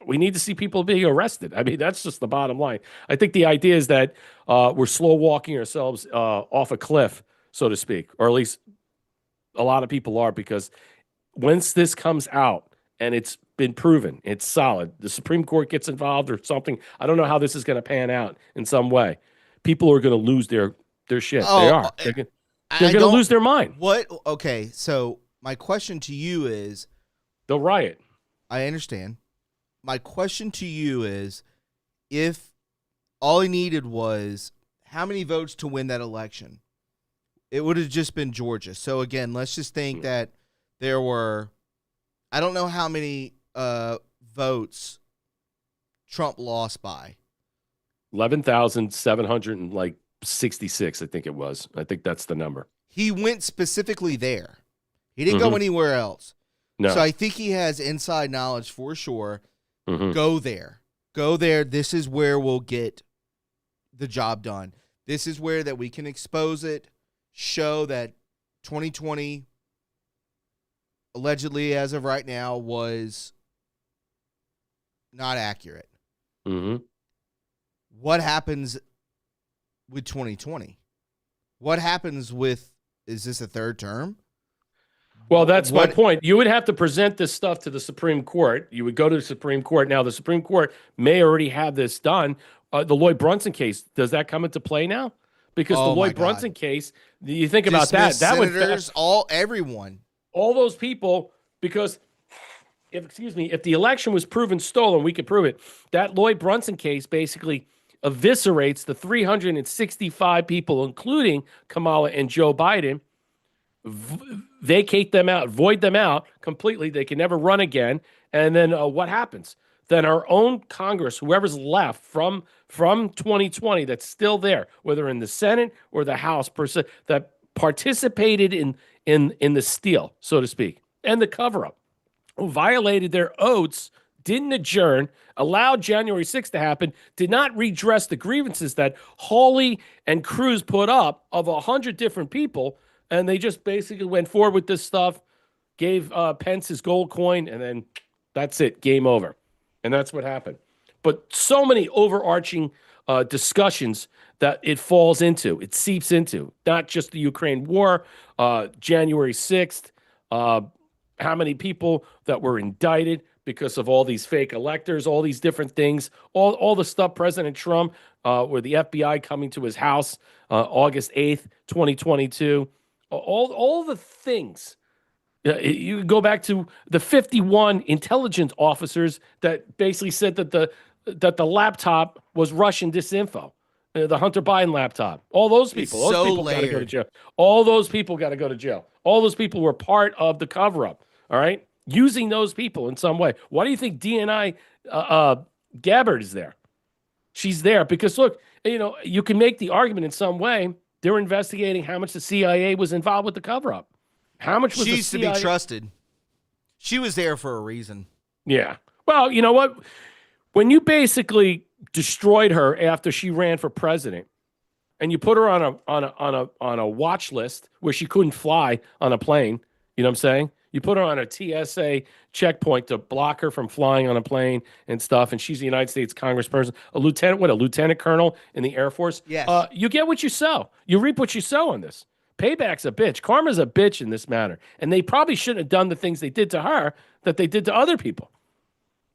we need to see people being arrested. I mean, that's just the bottom line. I think the idea is that we're slow walking ourselves off a cliff, so to speak, or at least a lot of people are, because once this comes out and it's been proven, it's solid, the Supreme Court gets involved or something, I don't know how this is going to pan out in some way. People are going to lose their shit. They are. They're going to lose their mind. What? Okay, so my question to you is... They'll riot. I understand. My question to you is, if all he needed was how many votes to win that election, it would have just been Georgia. So, again, let's just think that there were, I don't know how many votes Trump lost by. 11,766, I think it was. I think that's the number. He went specifically there. He didn't go anywhere else. No. So I think he has inside knowledge for sure. Go there. Go there. This is where we'll get the job done. This is where that we can expose it, show that 2020, allegedly as of right now, was not accurate. What happens with 2020? What happens with, is this a third term? Well, that's my point. You would have to present this stuff to the Supreme Court. You would go to the Supreme Court. Now, the Supreme Court may already have this done. The Lloyd Brunson case, does that come into play now? Because the Lloyd Brunson case, you think about that. That senators, everyone. All those people, because if the election was proven stolen, we could prove it. That Lloyd Brunson case basically eviscerates the 365 people, including Kamala and Joe Biden, vacate them out, void them out completely. They can never run again. And then what happens? Then our own Congress, whoever's left from 2020 that's still there, whether in the Senate or the House, that participated in the steal, so to speak, and the cover-up, who violated their oaths, didn't adjourn, allowed January 6th to happen, did not redress the grievances that Hawley and Cruz put up of 100 different people. And they just basically went forward with this stuff, gave Pence his gold coin, and then that's it, game over. And that's what happened. But so many overarching discussions that it falls into, it seeps into, not just the Ukraine war, January 6th, how many people that were indicted because of all these fake electors, all these different things, all the stuff President Trump, with the FBI coming to his house August 8th, 2022, all the things. You go back to the 51 intelligence officers that basically said that the laptop was Russian disinfo, the Hunter Biden laptop. All those people, got to go to jail. All those people got to go to jail. All those people were part of the cover-up. All right, using those people in some way. Why do you think DNI Gabbard is there? She's there because look, you can make the argument in some way. They're investigating how much the CIA was involved with the cover-up. How much was She's the to CIA? be trusted. She was there for a reason. Yeah. Well, you know what? When you basically destroyed her after she ran for president, and you put her on a watch list where she couldn't fly on a plane, you know what I'm saying? You put her on a TSA checkpoint to block her from flying on a plane and stuff, and she's a United States congressperson, a lieutenant colonel in the Air Force. Yes. You get what you sow. You reap what you sow on this. Payback's a bitch. Karma's a bitch in this matter. And they probably shouldn't have done the things they did to her that they did to other people.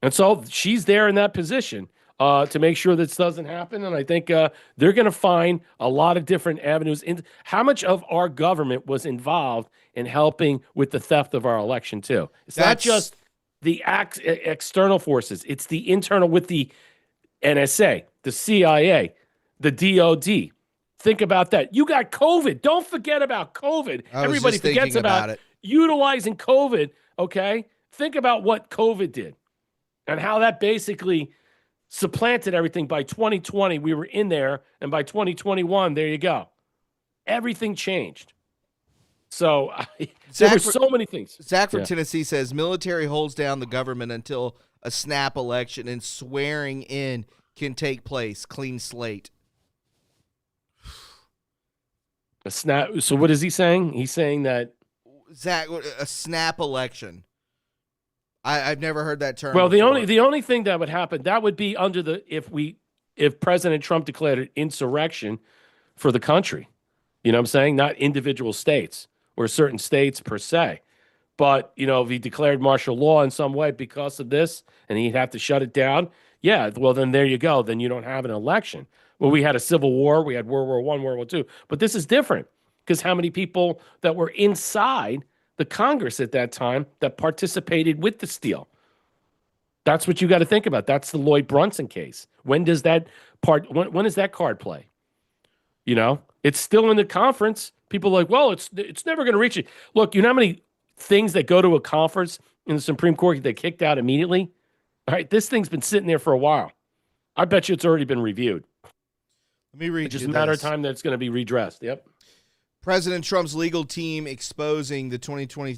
And so she's there in that position to make sure this doesn't happen. And I think they're going to find a lot of different avenues. How much of our government was involved in helping with the theft of our election, too? It's not just the external forces. It's the internal with the NSA, the CIA, the DOD. Think about that. You got COVID. Don't forget about COVID. Everybody forgets about it. Utilizing COVID, okay? Think about what COVID did and how that basically supplanted everything. By 2020, we were in there, and by 2021, there you go. Everything changed. So there were so many things. Zach from Tennessee says military holds down the government until a snap election and swearing in can take place. Clean slate. A snap. So what is he saying? He's saying that Zach, a snap election. I've never heard that term. Well, before. the only thing that would happen, that would be under the if President Trump declared an insurrection for the country. You know what I'm saying? Not individual states or certain states per se. But, you know, if he declared martial law in some way because of this and he'd have to shut it down, yeah, well, then there you go. Then you don't have an election. Well, we had a civil war. We had World War I, World War II. But this is different because how many people that were inside the Congress at that time that participated with the steal? That's what you got to think about. That's the Lloyd Brunson case. When does that when does that card play? You know, it's still in the conference. People are like, well, it's never going to reach it. Look, you know how many things that go to a conference in the Supreme Court get kicked out immediately? All right, this thing's been sitting there for a while. I bet you it's already been reviewed. Let me read It's just a matter of time that it's going to be redressed. Yep. President Trump's legal team exposing the 2020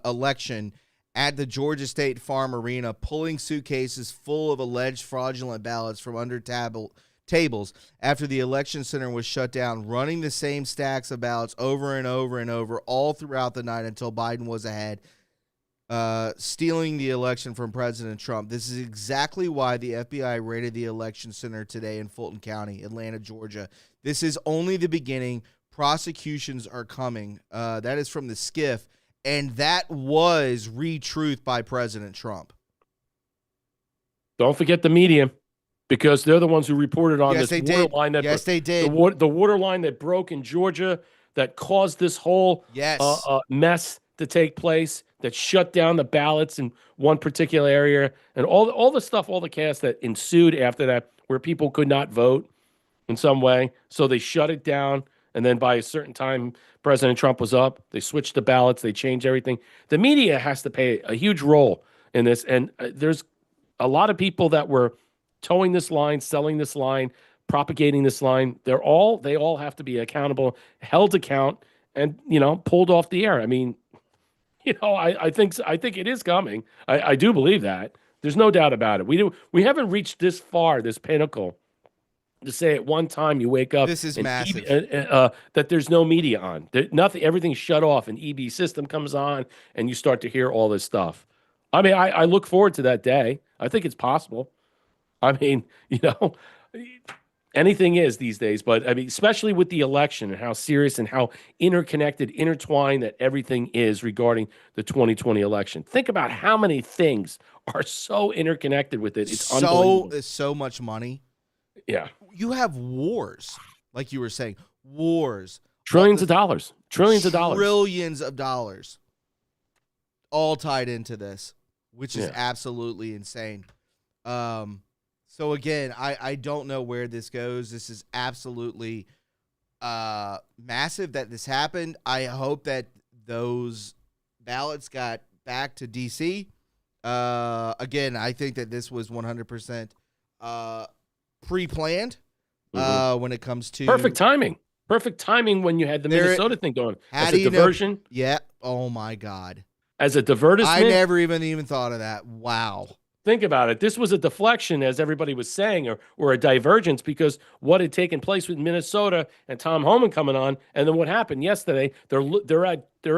election at the Georgia State Farm Arena, pulling suitcases full of alleged fraudulent ballots from under tables after the election center was shut down, running the same stacks of ballots over and over and over all throughout the night until Biden was ahead, stealing the election from President Trump. This is exactly why the FBI raided the election center today in Fulton County, Atlanta, Georgia. This is only the beginning. Prosecutions are coming. That is from the Skiff, and that was re-truth by President Trump. Don't forget the media, because they're the ones who reported on this water line. Yes, they did. The water line that broke in Georgia that caused this whole mess to take place, that shut down the ballots in one particular area, and all the stuff, all the chaos that ensued after that, where people could not vote in some way. So they shut it down. And then by a certain time, President Trump was up. They switched the ballots. They changed everything. The media has to play a huge role in this. And there's a lot of people that were towing this line, selling this line, propagating this line. They all have to be accountable, held to account, and, you know, pulled off the air. I mean, you know, I think it is coming. I do believe that. There's no doubt about it. We haven't reached this far, this pinnacle, to say at one time you wake up. This is massive. That there's no media on. Everything's shut off. An EB system comes on, and you start to hear all this stuff. I mean, I look forward to that day. I think it's possible. I mean, you know, anything is these days. But I mean, especially with the election and how serious and how interconnected, intertwined that everything is regarding the 2020 election. Think about how many things are so interconnected with it. It's unbelievable. There's so much money. Yeah. You have wars, like you were saying, wars. Trillions of dollars. Trillions of dollars. All tied into this, which is absolutely insane. So again, I don't know where this goes. This is absolutely massive that this happened. I hope that those ballots got back to D.C. Again, I think that this was 100% pre-planned when it comes to perfect timing. Perfect timing when you had the Minnesota thing going. How As do a you diversion. know? Yeah. Oh my God. As a divertisement. I never even thought of that. Wow. Think about it. This was a deflection, as everybody was saying, or a divergence, because what had taken place with Minnesota and Tom Homan coming on, and then what happened yesterday? They're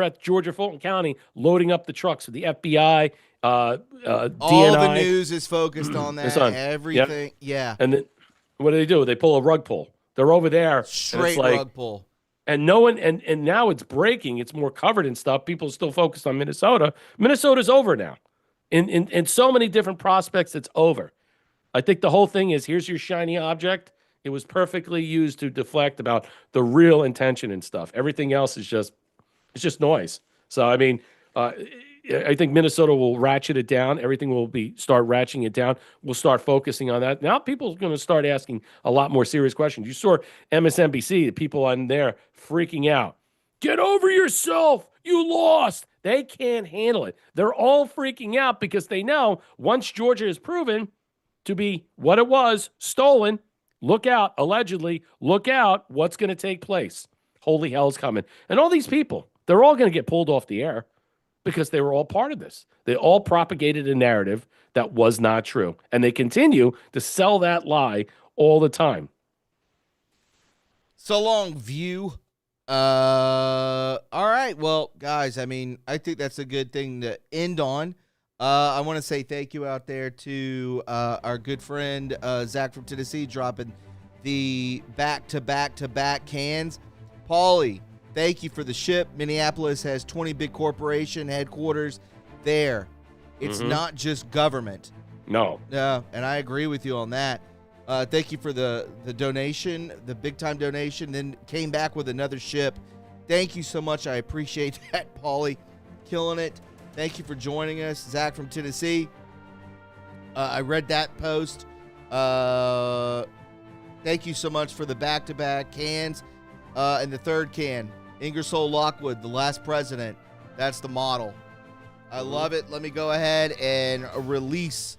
at Georgia Fulton County loading up the trucks with the FBI. All DNI. the news is focused on that. Everything. Yep. Yeah. And then what do? They pull a rug pull. They're over there. Straight rug pull. And no one, and now it's breaking. It's more covered and stuff. People are still focused on Minnesota. Minnesota's over now. In so many different prospects, it's over. I think the whole thing is, here's your shiny object. It was perfectly used to deflect about the real intention and stuff. Everything else is just noise. So, I mean, I think Minnesota will ratchet it down. Everything will start ratcheting it down. We'll start focusing on that. Now people are going to start asking a lot more serious questions. You saw MSNBC, the people on there freaking out. Get over yourself. You lost. They can't handle it. They're all freaking out because they know once Georgia is proven to be what it was, stolen, look out, allegedly, look out, what's going to take place. Holy hell's coming. And all these people, they're all going to get pulled off the air because they were all part of this. They all propagated a narrative that was not true. And they continue to sell that lie all the time. So long, View. All right. Well, guys, I mean, I think that's a good thing to end on. I want to say thank you out there to our good friend Zach from Tennessee dropping the back-to-back-to-back cans. Paulie, thank you for the ship. Minneapolis has 20 big corporation headquarters there. It's not just government. No. And I agree with you on that. Thank you for the donation, the big-time donation, then came back with another ship. Thank you so much. I appreciate that, Paulie. Killing it. Thank you for joining us, Zach from Tennessee. I read that post. Thank you so much for the back-to-back cans. And the third can, Ingersoll Lockwood, the last president. That's the model. I love it. Let me go ahead and release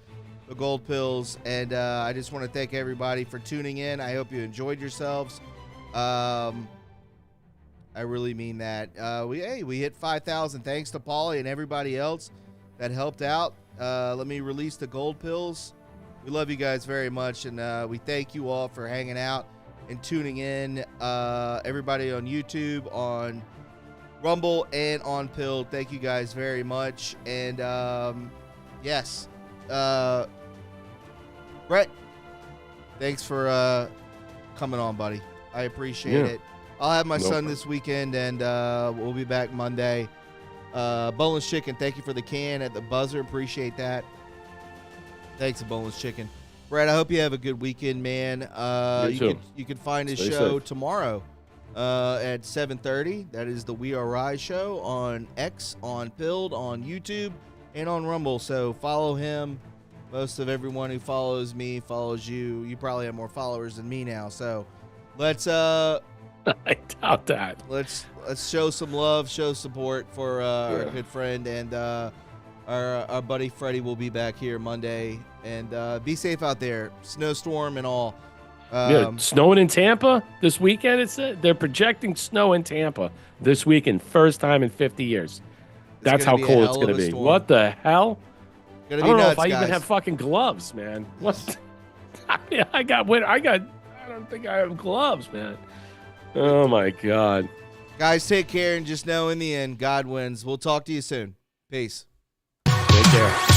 the gold pills, and I just want to thank everybody for tuning in. I hope you enjoyed yourselves. I really mean that. We hit 5,000. Thanks to Paulie and everybody else that helped out. Let me release the gold pills. We love you guys very much, and we thank you all for hanging out and tuning in. Everybody on YouTube, on Rumble, and on Pilled, thank you guys very much. And yes. Brett, thanks for coming on, buddy. I appreciate it. I'll have my son this weekend, and we'll be back Monday. Boneless Chicken, thank you for the can at the buzzer. Appreciate that. Thanks, Boneless Chicken. Brett, I hope you have a good weekend, man. You can find his show tomorrow at 7:30. That is the We Are Rise show on X, on Pilled, on YouTube, and on Rumble. So follow him. Most of everyone who follows me follows you. You probably have more followers than me now. So let's I doubt that. Let's show some love, show support for our good friend, and our buddy Freddie will be back here Monday. And be safe out there. Snowstorm and all. Snowing in Tampa this weekend. They're projecting snow in Tampa this weekend, first time in 50 years. That's how cold it's going to be. What the hell? I don't know if I even have fucking gloves, man. What? I don't think I have gloves, man. Oh my God. Guys, take care, and just know in the end, God wins. We'll talk to you soon. Peace. Take care.